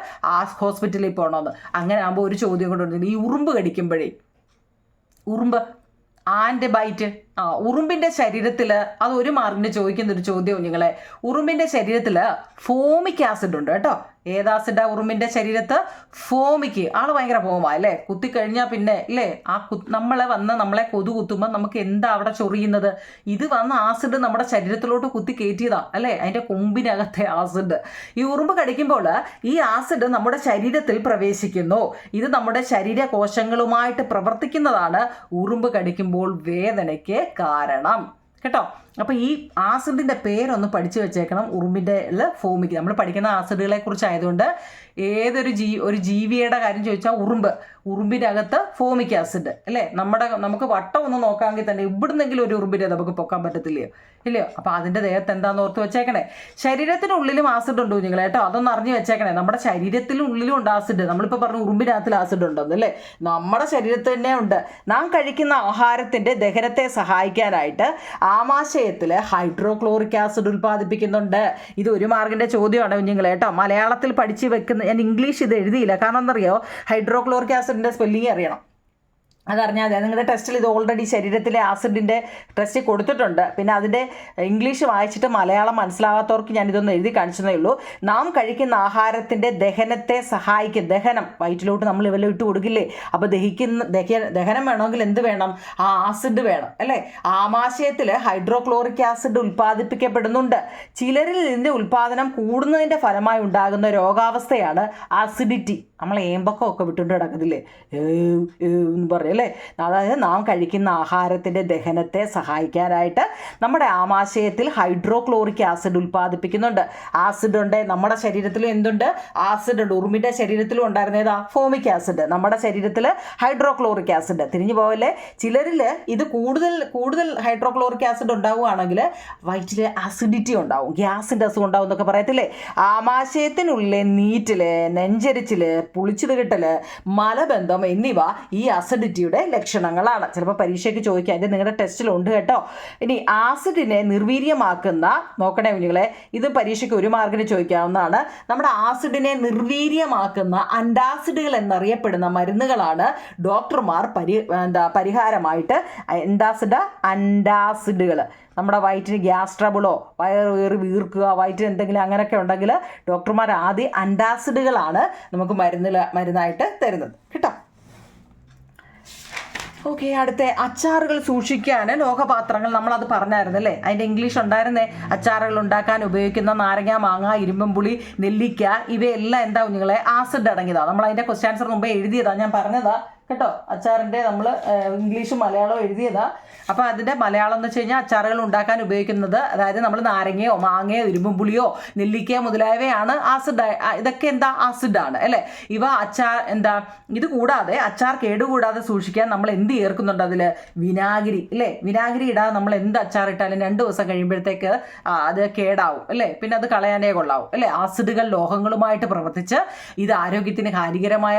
Speaker 1: ഹോസ്പിറ്റലിൽ പോകണമെന്ന്. അങ്ങനെ ആകുമ്പോൾ ഒരു ചോദ്യം കൊണ്ടുവരുന്നത്, ഈ ഉറുമ്പ് കടിക്കുമ്പോഴേ, ഉറുമ്പ് ആൻഡ് ബൈറ്റ്, ഉറുമ്പിൻ്റെ ശരീരത്തിൽ അത് ഒരു മാർക്കിന് ചോദിക്കുന്നൊരു ചോദ്യവും നിങ്ങളെ. ഉറുമ്പിൻ്റെ ശരീരത്തിൽ ഫോമിക് ആസിഡ് ഉണ്ട് കേട്ടോ. ഏത് ആസിഡാ ഉറുമ്പിൻ്റെ ശരീരത്ത്? ഫോമിക്. ആള് ഭയങ്കര ഫോമാ അല്ലേ. കുത്തിക്കഴിഞ്ഞാൽ പിന്നെ ഇല്ലേ, നമ്മളെ കൊതു കുത്തുമ്പോൾ നമുക്ക് എന്താ അവിടെ ചൊറിയുന്നത്? ഇത് വന്ന ആസിഡ് നമ്മുടെ ശരീരത്തിലോട്ട് കുത്തി കയറ്റിയതാ അല്ലേ, അതിൻ്റെ കൊമ്പിനകത്തെ ആസിഡ്. ഈ ഉറുമ്പ് കടിക്കുമ്പോൾ ഈ ആസിഡ് നമ്മുടെ ശരീരത്തിൽ പ്രവേശിക്കുന്നു. ഇത് നമ്മുടെ ശരീരകോശങ്ങളുമായിട്ട് പ്രവർത്തിക്കുന്നതാണ് ഉറുമ്പ് കടിക്കുമ്പോൾ വേദനയ്ക്ക് കാരണം കേട്ടോ. അപ്പോൾ ഈ ആസിഡിൻ്റെ പേരൊന്ന് പഠിച്ചു വെച്ചേക്കണം. ഉറുമ്പിൻ്റെ ഫോമിക്. നമ്മൾ പഠിക്കുന്ന ആസിഡുകളെ കുറിച്ചായതുകൊണ്ട് ഒരു ജീവിയുടെ കാര്യം ചോദിച്ചാൽ ഉറുമ്പിൻ്റെ അകത്ത് ഫോമിക് ആസിഡ് അല്ലേ. നമുക്ക് വട്ടം ഒന്ന് നോക്കാമെങ്കിൽ തന്നെ ഇവിടുന്നെങ്കിലും ഒരു ഉറുമ്പിനെ നമുക്ക് പൊക്കാൻ പറ്റത്തില്ലയോ? ഇല്ലയോ? അപ്പോൾ അതിൻ്റെ ദേഹത്ത് എന്താണെന്ന് ഓർത്ത് വെച്ചേക്കണേ. ശരീരത്തിനുള്ളിലും ആസിഡ് ഉണ്ടോ നിങ്ങൾ കേട്ടോ. അതൊന്ന് അറിഞ്ഞു വെച്ചേക്കണേ. നമ്മുടെ ശരീരത്തിനുള്ളിലും ഉണ്ട് ആസിഡ്. നമ്മളിപ്പോൾ പറഞ്ഞു ഉറുമ്പിനകത്തിൽ ആസിഡ് ഉണ്ടെന്ന് അല്ലേ. നമ്മുടെ ശരീരത്തിൽ തന്നെ ഉണ്ട്. നാം കഴിക്കുന്ന ആഹാരത്തിൻ്റെ ദഹനത്തെ സഹായിക്കാനായിട്ട് ആമാശയത്തിൽ ഹൈഡ്രോക്ലോറിക് ആസിഡ് ഉൽപ്പാദിപ്പിക്കുന്നുണ്ട്. ഇത് ഒരു മാർക്കിൻ്റെ ചോദ്യമാണ് കുഞ്ഞുങ്ങൾ കേട്ടോ. മലയാളത്തിൽ പഠിച്ച് വെക്കുന്ന, ഞാൻ ഇംഗ്ലീഷ് ഇത് എഴുതിയില്ല. കാരണം എന്തറിയോ, ഹൈഡ്രോക്ലോറിക് ആസിഡിൻ്റെ സ്പെല്ലിംഗ് അറിയണം. അതറിഞ്ഞാൽ മതി. നിങ്ങളുടെ ടെസ്റ്റിൽ ഇത് ഓൾറെഡി ശരീരത്തിലെ ആസിഡിൻ്റെ ടെസ്റ്റ് കൊടുത്തിട്ടുണ്ട്. പിന്നെ അതിൻ്റെ ഇംഗ്ലീഷ് വായിച്ചിട്ട് മലയാളം മനസ്സിലാകാത്തവർക്ക് ഞാനിതൊന്ന് എഴുതി കാണിച്ചതേ ഉള്ളൂ. നാം കഴിക്കുന്ന ആഹാരത്തിൻ്റെ ദഹനത്തെ സഹായിക്കും. ദഹനം വയറ്റിലോട്ട് നമ്മൾ ഇവെല്ലാം ഇട്ട് കൊടുക്കില്ലേ, അപ്പോൾ ദഹനം വേണമെങ്കിൽ എന്ത് വേണം? ആ ആസിഡ് വേണം അല്ലേ. ആമാശയത്തിൽ ഹൈഡ്രോക്ലോറിക് ആസിഡ് ഉൽപ്പാദിപ്പിക്കപ്പെടുന്നുണ്ട്. ചിലരിൽ ഇതിൻ്റെ ഉൽപ്പാദനം കൂടുന്നതിൻ്റെ ഫലമായി ഉണ്ടാകുന്ന രോഗാവസ്ഥയാണ് ആസിഡിറ്റി. നമ്മൾ ഏമ്പക്കമൊക്കെ വിട്ടുകൊണ്ട് കിടക്കത്തില്ലേ എന്ന് പറയും അല്ലേ. അതായത് നാം കഴിക്കുന്ന ആഹാരത്തിൻ്റെ ദഹനത്തെ സഹായിക്കാനായിട്ട് നമ്മുടെ ആമാശയത്തിൽ ഹൈഡ്രോക്ലോറിക് ആസിഡ് ഉൽപ്പാദിപ്പിക്കുന്നുണ്ട്. ആസിഡ് ഉണ്ട് നമ്മുടെ ശരീരത്തിലും. എന്തുണ്ട്? ആസിഡ് ഉണ്ട്. ഉറുമ്പിൻ്റെ ശരീരത്തിലും ഉണ്ടായിരുന്നേതാ? Formic acid. നമ്മുടെ ശരീരത്തിൽ ഹൈഡ്രോക്ലോറിക് ആസിഡ്. തിരിഞ്ഞു പോവല്ലേ. ചിലരിൽ ഇത് കൂടുതൽ ഹൈഡ്രോക്ലോറിക് ആസിഡ് ഉണ്ടാവുകയാണെങ്കിൽ വയറ്റിൽ ആസിഡിറ്റി ഉണ്ടാവും, ഗ്യാസിൻ്റെ അസുഖം ഉണ്ടാവും എന്നൊക്കെ പറയത്തില്ലേ. ആമാശയത്തിനുള്ളിലെ നീറ്റിൽ, നെഞ്ചരിച്ചിൽ, പുളിച്ചത് കിട്ടൽ, മലബന്ധം എന്നിവ ഈ ആസിഡിറ്റിയുടെ ലക്ഷണങ്ങളാണ്. ചിലപ്പോൾ പരീക്ഷയ്ക്ക് ചോദിക്കാം, ഇത് നിങ്ങളുടെ ടെസ്റ്റിലുണ്ട് കേട്ടോ. ഇനി ആസിഡിനെ നിർവീര്യമാക്കുന്ന, നോക്കണേ കുഞ്ഞുങ്ങളെ, ഇത് പരീക്ഷയ്ക്ക് 1 മാർക്കിന് ചോദിക്കാവുന്നതാണ്. നമ്മുടെ ആസിഡിനെ നിർവീര്യമാക്കുന്ന അൻറ്റാസിഡുകൾ എന്നറിയപ്പെടുന്ന മരുന്നുകളാണ് ഡോക്ടർമാർ പരിഹാരമായിട്ട് അൻറ്റാസിഡുകൾ. നമ്മുടെ വയറ്റിന് ഗ്യാസ് ട്രബിളോ വയറ് വീർക്കുക, വയറ്റിന് എന്തെങ്കിലും അങ്ങനെയൊക്കെ ഉണ്ടെങ്കിൽ ഡോക്ടർമാർ ആദ്യം അൻറ്റാസിഡുകളാണ് നമുക്ക് മരുന്നായിട്ട് തരുന്നത് കേട്ടോ. ഓക്കെ, അടുത്ത അച്ചാറുകൾ സൂക്ഷിക്കാൻ ലോഹപാത്രങ്ങൾ. നമ്മളത് പറഞ്ഞായിരുന്നല്ലേ, അതിൻ്റെ ഇംഗ്ലീഷ് ഉണ്ടായിരുന്നേ. അച്ചാറുകൾ ഉണ്ടാക്കാൻ ഉപയോഗിക്കുന്ന നാരങ്ങ, മാങ്ങ, ഇരുമ്പുളി, നെല്ലിക്ക ഇവയെല്ലാം എന്താ കുഞ്ഞുങ്ങളെ? ആസിഡ് അടങ്ങിയതാണ്. നമ്മൾ അതിൻ്റെ ക്വസ്റ്റ്യൻ ആൻസർ മുമ്പേ എഴുതിയതാണ്, ഞാൻ പറഞ്ഞതാ കേട്ടോ. അച്ചാറിൻ്റെ നമ്മൾ ഇംഗ്ലീഷും മലയാളവും എഴുതിയതാ. അപ്പോൾ അതിൻ്റെ മലയാളം എന്ന് വെച്ച് കഴിഞ്ഞാൽ അച്ചാറുകൾ ഉണ്ടാക്കാൻ ഉപയോഗിക്കുന്നത്, അതായത് നമ്മൾ നാരങ്ങയോ മാങ്ങയോ ഇരുമ്പും പുളിയോ നെല്ലിക്കയോ മുതലായവയാണ് ആസിഡ്. ഇതൊക്കെ എന്താ? ആസിഡാണ് അല്ലേ. ഇവ ഇത് കൂടാതെ അച്ചാർ കേടുകൂടാതെ സൂക്ഷിക്കാൻ നമ്മൾ എന്ത് ചേർക്കുന്നുണ്ട് അതിൽ? വിനാഗിരി അല്ലേ. വിനാഗിരി ഇടാതെ നമ്മൾ എന്ത് അച്ചാർ ഇട്ടാലും 2 ദിവസം കഴിയുമ്പോഴത്തേക്ക് അത് കേടാവും അല്ലേ. പിന്നെ അത് കളയാനേ കൊള്ളാവും അല്ലേ. ആസിഡുകൾ ലോഹങ്ങളുമായിട്ട് പ്രവർത്തിച്ച് ഇത് ആരോഗ്യത്തിന് ഹാനികരമായ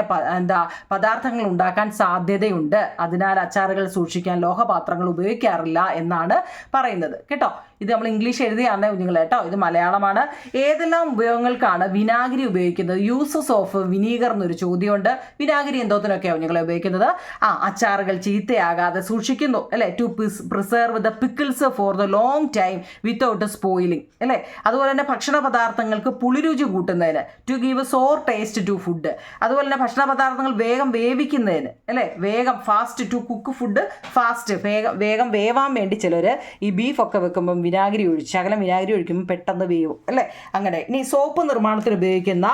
Speaker 1: പദാർത്ഥങ്ങൾ ഉണ്ടാക്കാൻ സാധ്യതയുണ്ട്. അതിനാൽ അച്ചാറുകൾ സൂക്ഷിക്കാൻ ലോഹപാത്രങ്ങൾ ഉപയോഗിക്കാറില്ല എന്നാണ് പറയുന്നത് കേട്ടോ. ഇത് നമ്മൾ ഇംഗ്ലീഷ് എഴുതിയാണേ കുഞ്ഞുങ്ങൾ കേട്ടോ. ഇത് മലയാളമാണ്. ഏതെല്ലാം ഉപയോഗങ്ങൾക്കാണ് വിനാഗിരി ഉപയോഗിക്കുന്നത്? യൂസസ് ഓഫ് വിനീഗർ എന്നൊരു ചോദ്യമുണ്ട്. വിനാഗിരി എന്തോത്തിനൊക്കെയാണ് കുഞ്ഞുങ്ങളെ ഉപയോഗിക്കുന്നത്? അച്ചാറുകൾ ചീത്തയാകാതെ സൂക്ഷിക്കുന്നു അല്ലേ. To preserve the pickles for the long time without spoiling അല്ലേ. അതുപോലെ തന്നെ ഭക്ഷണ പദാർത്ഥങ്ങൾക്ക് പുളിരുചി കൂട്ടുന്നതിന്. To give sour taste to food. അതുപോലെ തന്നെ ഭക്ഷണ പദാർത്ഥങ്ങൾ വേഗം വേവിക്കുന്നതിന് അല്ലേ. വേഗം fast to cook food fast. വേഗം വേവാൻ വേണ്ടി ചിലർ ഈ ബീഫൊക്കെ വെക്കുമ്പം ശകലം വിനാഗിരി ഒഴിക്കുമ്പോൾ പെട്ടെന്ന് വേവും അല്ലേ. അങ്ങനെ. ഇനി സോപ്പ് നിർമ്മാണത്തിന് ഉപയോഗിക്കുന്ന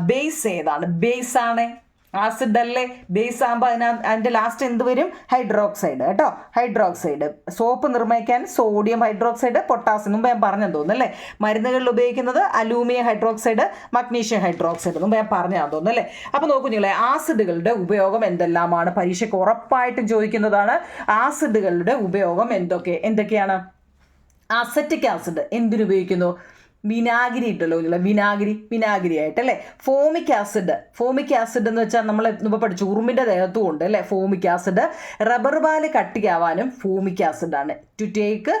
Speaker 1: ബേസ് ഏതാണ്? ബേസാണ് ആസിഡ് അല്ലേ. ബേസ് ആകുമ്പോൾ അതിൻ്റെ ലാസ്റ്റ് എന്ത് വരും? ഹൈഡ്രോക്സൈഡ് കേട്ടോ. ഹൈഡ്രോക്സൈഡ്. സോപ്പ് നിർമ്മിക്കാൻ സോഡിയം ഹൈഡ്രോക്സൈഡ്, പൊട്ടാസ്യം മുമ്പ് ഞാൻ പറഞ്ഞെന്ന് തോന്നുന്നു അല്ലേ. മരുന്നുകളിൽ ഉപയോഗിക്കുന്നത് അലൂമിനിയം ഹൈഡ്രോക്സൈഡ്, മഗ്നീഷ്യം ഹൈഡ്രോക്സൈഡ് മുമ്പ് ഞാൻ പറഞ്ഞാൽ തോന്നുന്നു അല്ലേ. അപ്പോൾ നോക്കൂ നിങ്ങളെ, ആസിഡുകളുടെ ഉപയോഗം എന്തെല്ലാമാണ്? പരീക്ഷയ്ക്ക് ഉറപ്പായിട്ടും ചോദിക്കുന്നതാണ്. ആസിഡുകളുടെ ഉപയോഗം എന്തൊക്കെയാണ്? അസറ്റിക് ആസിഡ് എന്തിനുപയോഗിക്കുന്നു? വിനാഗിരി ഇട്ടല്ലോ നിങ്ങൾ, വിനാഗിരി ആയിട്ടല്ലേ. ഫോമിക് ആസിഡ് എന്ന് വെച്ചാൽ നമ്മൾ ഇപ്പോൾ പഠിച്ചു, ഉറുമ്പിൻ്റെ ദേഹത്തും ഉണ്ട് അല്ലേ ഫോമിക് ആസിഡ്. റബ്ബർ പാല് കട്ടിയാവാനും ഫോമിക് ആസിഡാണ്. To take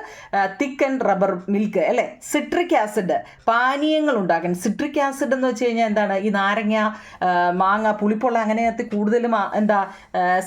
Speaker 1: thick and rubber milk അല്ലേ. സിട്രിക് ആസിഡ് പാനീയങ്ങൾ ഉണ്ടാക്കാൻ. സിട്രിക് ആസിഡ് എന്ന് വെച്ച് കഴിഞ്ഞാൽ എന്താണ്? ഈ നാരങ്ങ, മാങ്ങ, പുളിപ്പുള്ള അങ്ങനെയത്തെ കൂടുതലും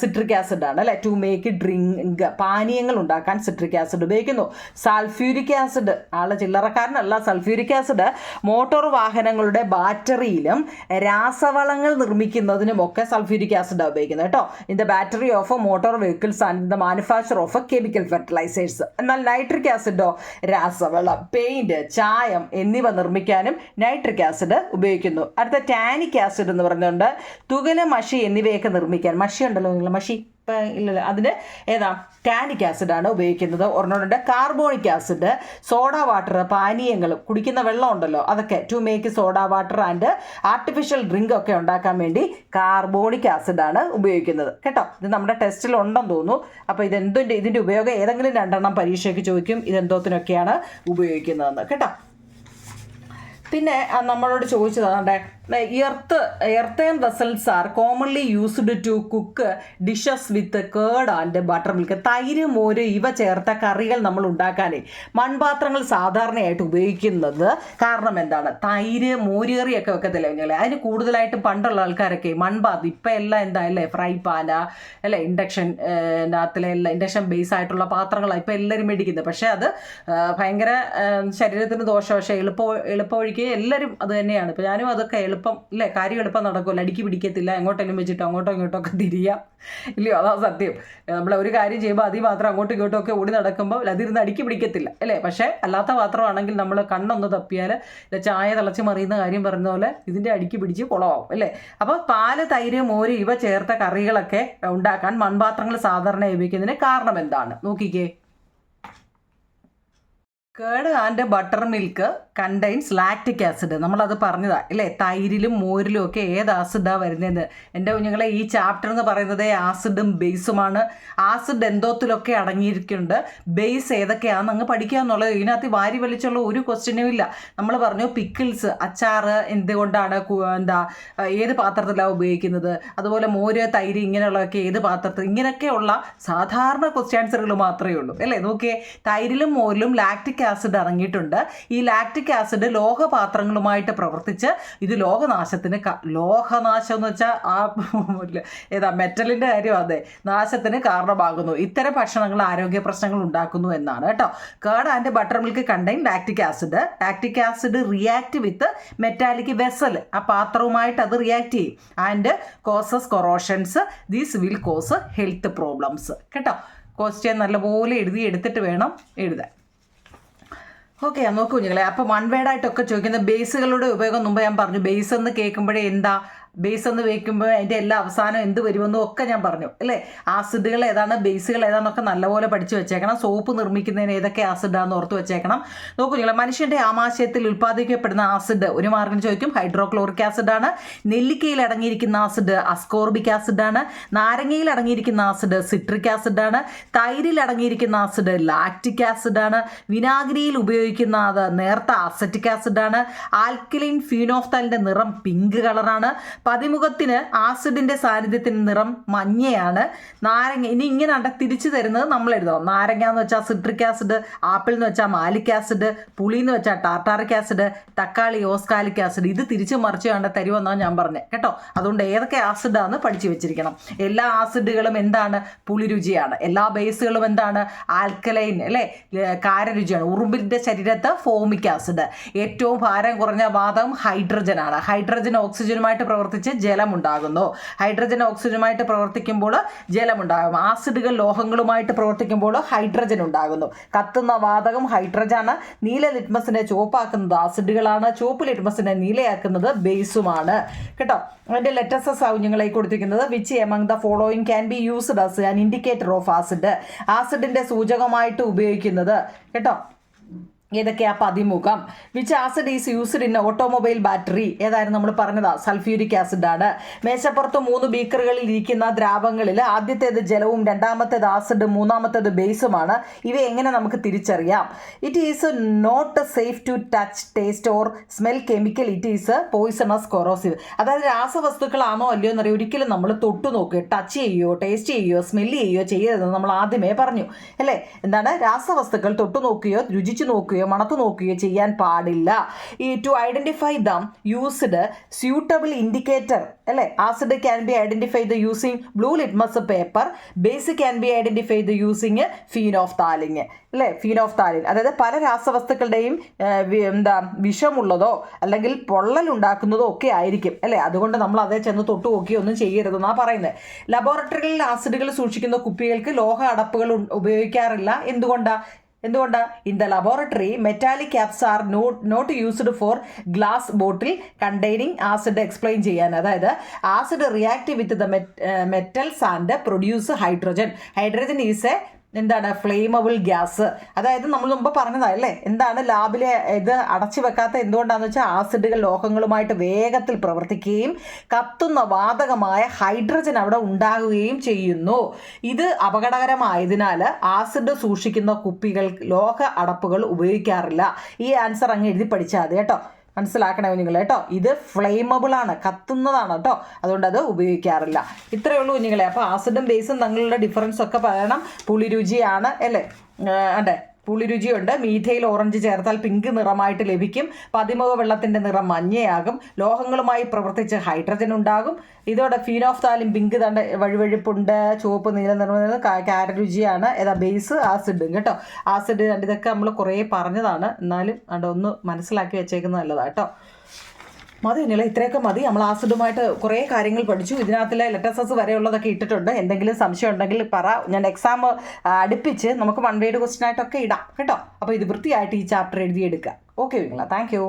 Speaker 1: സിട്രിക് ആസിഡാണ് അല്ലേ. ടു മേക്ക് ഡ്രിങ്ക് പാനീയങ്ങൾ ഉണ്ടാക്കാൻ സിട്രിക് ആസിഡ് ഉപയോഗിക്കുന്നു. സൾഫ്യൂരിക് ആസിഡ് ചില്ലറക്കാരനല്ല. സൾഫ്യൂരിക് ആസിഡ് മോട്ടോർ വാഹനങ്ങളുടെ ബാറ്ററിയിലും രാസവളങ്ങൾ നിർമ്മിക്കുന്നതിനുമൊക്കെ സൾഫ്യൂരിക് ആസിഡാണ് ഉപയോഗിക്കുന്നത് കേട്ടോ. In the battery of motor vehicles and the manufacture of chemical fertilisers. എന്നാൽ നൈട്രിക് ആസിഡോ? രാസവളം, പെയിന്റ്, ചായം എന്നിവ നിർമ്മിക്കാനും നൈട്രിക് ആസിഡ് ഉപയോഗിക്കുന്നു. അടുത്ത ടാനിക് ആസിഡ് എന്ന് പറഞ്ഞുകൊണ്ട് തുകല, മഷി എന്നിവയൊക്കെ നിർമ്മിക്കാൻ. മഷി ഉണ്ടല്ലോ നിങ്ങൾ, മഷി ഇല്ലല്ലോ, അതിന് ഏതാ? ടാനിക് ആസിഡാണ് ഉപയോഗിക്കുന്നത്. ഒരെണ്ണമുണ്ട് കാർബോണിക് ആസിഡ്. സോഡ വാട്ടർ, പാനീയങ്ങൾ, കുടിക്കുന്ന വെള്ളം ഉണ്ടല്ലോ അതൊക്കെ. To make soda water and artificial drink ഒക്കെ ഉണ്ടാക്കാൻ വേണ്ടി കാർബോണിക് ആസിഡാണ് ഉപയോഗിക്കുന്നത് കേട്ടോ. ഇത് നമ്മുടെ ടെസ്റ്റിൽ ഉണ്ടെന്ന് തോന്നുന്നു. അപ്പോൾ ഇതിൻ്റെ ഉപയോഗം ഏതെങ്കിലും 2 പരീക്ഷയ്ക്ക് ചോദിക്കും, ഇതെന്തോത്തിനൊക്കെയാണ് ഉപയോഗിക്കുന്നതെന്ന് കേട്ടോ. പിന്നെ നമ്മളോട് ചോദിച്ചതാണ്ടേ earthen vessels are commonly used to cook dishes with curd and buttermilk. തൈര്, മോര് ഇവ ചേർത്ത കറികൾ നമ്മൾ ഉണ്ടാക്കാനേ മൺപാത്രങ്ങൾ സാധാരണയായിട്ട് ഉപയോഗിക്കുന്നത് കാരണം എന്താണ്? തൈര്, മോര് കറിയൊക്കെ വെക്കത്തില്ല കുഞ്ഞുങ്ങളെ. അതിന് കൂടുതലായിട്ടും പണ്ടുള്ള ആൾക്കാരൊക്കെ മൺപാത്രം, ഇപ്പം എല്ലാം എന്താ അല്ലേ, ഫ്രൈ പാന അല്ലേ, ഇൻഡക്ഷനകത്തിലെ എല്ലാം ഇൻഡക്ഷൻ ബേസ് ആയിട്ടുള്ള പാത്രങ്ങളാണ് ഇപ്പം എല്ലാവരും മേടിക്കുന്നത്. പക്ഷേ അത് ഭയങ്കര ശരീരത്തിന് ദോഷം. പക്ഷേ എളുപ്പ വഴിക്ക് എല്ലാവരും അത് തന്നെയാണ്. ഇപ്പം ഞാനും അതൊക്കെ എളുപ്പം അല്ലേ, കാര്യം എളുപ്പം നടക്കുമല്ലോ, അടുക്കി പിടിക്കത്തില്ല, എങ്ങോട്ടെങ്കിലും വെച്ചിട്ട് അങ്ങോട്ടോ ഇങ്ങോട്ടോ ഒക്കെ തിരിയാം, ഇല്ലയോ? അതാ സത്യം. നമ്മൾ ഒരു കാര്യം ചെയ്യുമ്പോൾ അതിൽ മാത്രം അങ്ങോട്ടും ഇങ്ങോട്ടും ഒക്കെ ഓടി നടക്കുമ്പോൾ അതിരുന്ന് അടുക്കി പിടിക്കത്തില്ല അല്ലേ. പക്ഷേ അല്ലാത്ത പാത്രമാണെങ്കിൽ നമ്മൾ കണ്ണൊന്ന് തപ്പിയാൽ ചായ തിളച്ച് മറിയുന്ന കാര്യം പറഞ്ഞ പോലെ ഇതിൻ്റെ അടുക്കി പിടിച്ച് കുളമാവും അല്ലേ. അപ്പോൾ പാല്, തൈര്, മോര് ഇവ ചേർത്ത കറികളൊക്കെ ഉണ്ടാക്കാൻ മൺപാത്രങ്ങൾ സാധാരണ ഉപയോഗിക്കുന്നതിന് കാരണം എന്താണ്? നോക്കിക്കേ. Curd and butter milk contains lactic acid. നമ്മളത് പറഞ്ഞതാ അല്ലേ. തൈരിലും മോരിലും ഒക്കെ ഏത് ആസിഡാണ് വരുന്നതെന്ന്. എൻ്റെ കുഞ്ഞുങ്ങളെ, ഈ ചാപ്റ്റർ എന്ന് പറയുന്നത് ആസിഡും ബേസുമാണ്. ആസിഡ് എന്തോത്തിലൊക്കെ അടങ്ങിയിരിക്കുന്നുണ്ട്, ബേസ് ഏതൊക്കെയാണെന്ന് അങ്ങ് പഠിക്കുക എന്നുള്ളത്. ഇതിനകത്ത് വാരി വലിച്ചുള്ള ഒരു ക്വസ്റ്റ്യനും ഇല്ല. നമ്മൾ പറഞ്ഞു പിക്കിൾസ്, അച്ചാറ് എന്തുകൊണ്ടാണ് ഏത് പാത്രത്തിലാണ് ഉപയോഗിക്കുന്നത്, അതുപോലെ മോര്, തൈര് ഇങ്ങനെയുള്ളതൊക്കെ ഏത് പാത്രത്തിൽ, ഇങ്ങനെയൊക്കെയുള്ള സാധാരണ ക്വസ്റ്റ്യൻ ആൻസറുകൾ മാത്രമേ ഉള്ളൂ അല്ലേ. നോക്കിയേ, തൈരിലും മോരിലും ലാക്റ്റിക് ആസിഡ് അടങ്ങിയിട്ടുണ്ട്. ഈ ലാക്റ്റിക് ആസിഡ് ലോഹപാത്രങ്ങളുമായിട്ട് പ്രവർത്തിച്ച് ഇത് ലോഹനാശം എന്ന് വെച്ചാൽ മെറ്റലിൻ്റെ കാര്യം, അതെ, നാശത്തിന് കാരണമാകുന്നു. ഇത്തരം ഭക്ഷണങ്ങൾ ആരോഗ്യ പ്രശ്നങ്ങൾ ഉണ്ടാക്കുന്നു എന്നാണ് കേട്ടോ. Curd and butter milk contain lactic acid. Lactic acid react with metallic vessel, ആ പാത്രവുമായിട്ട് അത് റിയാക്ട് ചെയ്യും. And causes corrosions. These will cause health problems കേട്ടോ. ക്വസ്റ്റ്യൻ നല്ലപോലെ എടുത്തിട്ട് വേണം എഴുതാൻ. ഓക്കെ, നോക്കൂ കുഞ്ഞുങ്ങളെ. അപ്പോൾ വൺ വേർഡായിട്ടൊക്കെ ചോദിക്കുന്ന ബേസുകളുടെ ഉപയോഗം മുമ്പ് ഞാൻ പറഞ്ഞു. ബേസ് എന്ന് കേൾക്കുമ്പോഴേ എന്താ, ബേസ് എന്ന് വയ്ക്കുമ്പോൾ അതിൻ്റെ എല്ലാ അവസാനം എന്ത് വരുമെന്നും ഒക്കെ ഞാൻ പറഞ്ഞു അല്ലേ. ആസിഡുകൾ ഏതാണ്, ബേസുകൾ ഏതാണെന്നൊക്കെ നല്ലപോലെ പഠിച്ചു വെച്ചേക്കണം. സോപ്പ് നിർമ്മിക്കുന്നതിന് ഏതൊക്കെ ആസിഡാണെന്ന് ഓർത്ത് വെച്ചേക്കണം. നോക്കൂ നിങ്ങൾ, മനുഷ്യൻ്റെ ആമാശയത്തിൽ ഉൽപ്പാദിക്കപ്പെടുന്ന ആസിഡ് ഒരു മാർക്കിന് ചോദിക്കും. ഹൈഡ്രോക്ലോറിക് ആസിഡാണ്. നെല്ലിക്കയിൽ അടങ്ങിയിരിക്കുന്ന ആസിഡ് അസ്കോർബിക് ആസിഡാണ്. നാരങ്ങയിൽ അടങ്ങിയിരിക്കുന്ന ആസിഡ് സിട്രിക് ആസിഡാണ്. തൈരിൽ അടങ്ങിയിരിക്കുന്ന ആസിഡ് ലാക്റ്റിക് ആസിഡാണ്. വിനാഗിരിയിൽ ഉപയോഗിക്കുന്ന അത് നേർത്ത അസറ്റിക് ആസിഡാണ്. ആൽക്കലൈൻ ഫീനോഫ്താലിൻ്റെ നിറം പിങ്ക് കളറാണ്. പതിമുഖത്തിന് ആസിഡിൻ്റെ സാന്നിധ്യത്തിന് നിറം മഞ്ഞയാണ്. നാരങ്ങ ഇനി ഇങ്ങനെ തിരിച്ചു തരുന്നത് നമ്മൾ എഴുതാം. നാരങ്ങ എന്ന് വെച്ചാൽ സിട്രിക് ആസിഡ്, ആപ്പിൾ എന്ന് വെച്ചാൽ മാലിക് ആസിഡ്, പുളി എന്ന് വെച്ചാൽ ടാർട്ടാറിക് ആസിഡ്, തക്കാളി ഓസ്കാലിക് ആസിഡ്. ഇത് തിരിച്ചു മറിച്ച് തരുമെന്നാണ് ഞാൻ പറഞ്ഞത് കേട്ടോ. അതുകൊണ്ട് ഏതൊക്കെ ആസിഡാന്ന് പഠിച്ചു വെച്ചിരിക്കണം. എല്ലാ ആസിഡുകളും എന്താണ്? പുളിരുചിയാണ്. എല്ലാ ബേസുകളും എന്താണ്? ആൽക്കലൈൻ അല്ലേ, കാരരുചിയാണ്. ഉറുമ്പിൻ്റെ ശരീരത്ത് ഫോമിക് ആസിഡ്. ഏറ്റവും ഭാരം കുറഞ്ഞ വാതകം ഹൈഡ്രജനാണ്. ഹൈഡ്രജൻ ഓക്സിജനുമായിട്ട് പ്രവർത്തിച്ച് ജലമുണ്ടാകുന്നു. ഹൈഡ്രജൻ ഓക്സിജനുമായിട്ട് പ്രവർത്തിക്കുമ്പോൾ ജലമുണ്ടാകും. ആസിഡുകൾ ലോഹങ്ങളുമായിട്ട് പ്രവർത്തിക്കുമ്പോൾ ഹൈഡ്രജൻ ഉണ്ടാകുന്നു. കത്തുന്ന വാതകം ഹൈഡ്രജനാണ്. നീല ലിറ്റ്മസിനെ ചുവപ്പാക്കുന്നത് ആസിഡുകളാണ്. ചുവപ്പ് ലിറ്റ്മസിനെ നീലയാക്കുന്നത് ബേസുമാണ് കേട്ടോ. അതിൻ്റെ ലെറ്റേഴ്സസ് കുഞ്ഞുങ്ങളെ കൊടുത്തിരിക്കുന്നത് which among the following can be used as an indicator of acid. ആസിഡിൻ്റെ സൂചകമായിട്ട് ഉപയോഗിക്കുന്നത് കേട്ടോ. ഏതൊക്കെയാ? പതിമുഖം. Which acid is used in automobile battery. ഏതായിരുന്നു നമ്മൾ പറഞ്ഞതാ? സൾഫ്യൂരിക് ആസിഡാണ്. മേശപ്പുറത്ത് 3 ബീക്കറുകളിൽ ഇരിക്കുന്ന ദ്രാവകങ്ങളിൽ ആദ്യത്തേത് ജലവും രണ്ടാമത്തേത് ആസിഡ് മൂന്നാമത്തേത് ബേസുമാണ്. ഇവ എങ്ങനെ നമുക്ക് തിരിച്ചറിയാം? It is not safe to touch, taste or smell chemical. It is poisonous corrosive. അതായത് രാസവസ്തുക്കളാണോ അല്ലയോ എന്നറിയാം. ഒരിക്കലും നമ്മൾ തൊട്ടു നോക്കുകയോ ടച്ച് ചെയ്യുകയോ ടേസ്റ്റ് ചെയ്യുകയോ സ്മെല്ല് ചെയ്യുകയോ ചെയ്യരുതെന്ന് നമ്മൾ ആദ്യമേ പറഞ്ഞു അല്ലേ. എന്താണ്? രാസവസ്തുക്കൾ തൊട്ടു നോക്കുകയോ രുചിച്ചു നോക്കുകയോ മണത്തു നോക്കുകയോ ചെയ്യാൻ പാടില്ല. ഈ to identify them used suitable indicator അല്ലേ. Acid can be identified using blue litmus paper. Base can be identified using phenolphthalein അല്ലേ. ഫീനോഫ്താലിൻ അതായത് പല രാസവസ്തുക്കളുടെയും വിഷമുള്ളതോ അല്ലെങ്കിൽ പൊള്ളലുണ്ടാക്കുന്നതോ ഒക്കെ ആയിരിക്കും അല്ലേ. അതുകൊണ്ട് നമ്മൾ അതേ ചെന്ന് തൊട്ടു നോക്കുകയോ ഒന്നും ചെയ്യരുതെന്നാണ് പറയുന്നത്. ലബോറട്ടറികളിൽ ആസിഡുകൾ സൂക്ഷിക്കുന്ന കുപ്പികൾക്ക് ലോഹ അടപ്പുകൾ ഉപയോഗിക്കാറില്ല. എന്തുകൊണ്ടാണ്? In the laboratory metallic caps are not used for glass bottle containing acid. Explain ചെയ്യാൻ, അതായത് acid react with the metals and produce hydrogen. Hydrogen is a എന്താണ്? Flammable gas. അതായത് നമ്മൾ മുമ്പ് പറഞ്ഞതല്ലേ, എന്താണ് ലാബിലെ ഇത് അടച്ചു വെക്കാത്ത എന്തുകൊണ്ടാണെന്ന് വെച്ചാൽ ആസിഡുകൾ ലോഹങ്ങളുമായിട്ട് വേഗത്തിൽ പ്രവർത്തിക്കുകയും കത്തുന്ന വാതകമായ ഹൈഡ്രജൻ അവിടെ ഉണ്ടാകുകയും ചെയ്യുന്നു. ഇത് അപകടകരമായതിനാൽ ആസിഡ് സൂക്ഷിക്കുന്ന കുപ്പികൾ ലോഹ അടപ്പുകൾ ഉപയോഗിക്കാറില്ല. ഈ ആൻസർ അങ്ങ് എഴുതി പഠിച്ചാൽ മതി കേട്ടോ. മനസ്സിലാക്കണേ കുഞ്ഞുങ്ങളെ കേട്ടോ. ഇത് ഫ്ലെയിമബിൾ ആണ്, കത്തുന്നതാണ് കേട്ടോ, അതുകൊണ്ട് അത് ഉപയോഗിക്കാറില്ല. ഇത്രയേ ഉള്ളൂ കുഞ്ഞുങ്ങളെ. അപ്പോൾ ആസിഡും ബേസും തമ്മിലുള്ള ഡിഫറൻസ് ഒക്കെ പറയണം. പുളി രുചിയാണ് അല്ലേ, അതെ പുളിരുചിയുണ്ട്. മീഥയിൽ ഓറഞ്ച് ചേർത്താൽ പിങ്ക് നിറമായിട്ട് ലഭിക്കും. പതിമുഖ വെള്ളത്തിൻ്റെ നിറം മഞ്ഞയാകും. ലോഹങ്ങളുമായി പ്രവർത്തിച്ച് ഹൈഡ്രജൻ ഉണ്ടാകും. ഇതോടെ ഫീനോഫ്താലിൻ പിങ്ക് തണ്ട് വഴുവഴുപ്പുണ്ട്. ചുവപ്പ് നീല നിറം ക്യാരറ്റ് രുചിയാണ്. ഏതാ ബേസ് ആസിഡും കേട്ടോ. ആസിഡ് ഇതൊക്കെ നമ്മൾ കുറേ പറഞ്ഞതാണ്, എന്നാലും ഒന്ന് മനസ്സിലാക്കി വെച്ചേക്കുന്നത് നല്ലതാണ് കേട്ടോ. മതി കുഞ്ഞുങ്ങളെ, ഇത്രയൊക്കെ മതി. നമ്മൾ ആസിഡുമായിട്ട് കുറേ കാര്യങ്ങൾ പഠിച്ചു. ഇതിനകത്തിലെ ലെറ്റസസ് വരെയുള്ളതൊക്കെ ഇട്ടിട്ടുണ്ട്. എന്തെങ്കിലും സംശയം ഉണ്ടെങ്കിൽ പറ, ഞാൻ എക്സാം അടുപ്പിച്ച് നമുക്ക് 1 വേഡ് ക്വസ്റ്റ്യൻ ആയിട്ടൊക്കെ ഇടാം കേട്ടോ. അപ്പോൾ ഇത് വൃത്തിയായിട്ട് ഈ ചാപ്റ്റർ എഴുതിയെടുക്കുക. ഓക്കെ കുഞ്ഞുങ്ങളെ, താങ്ക് യു.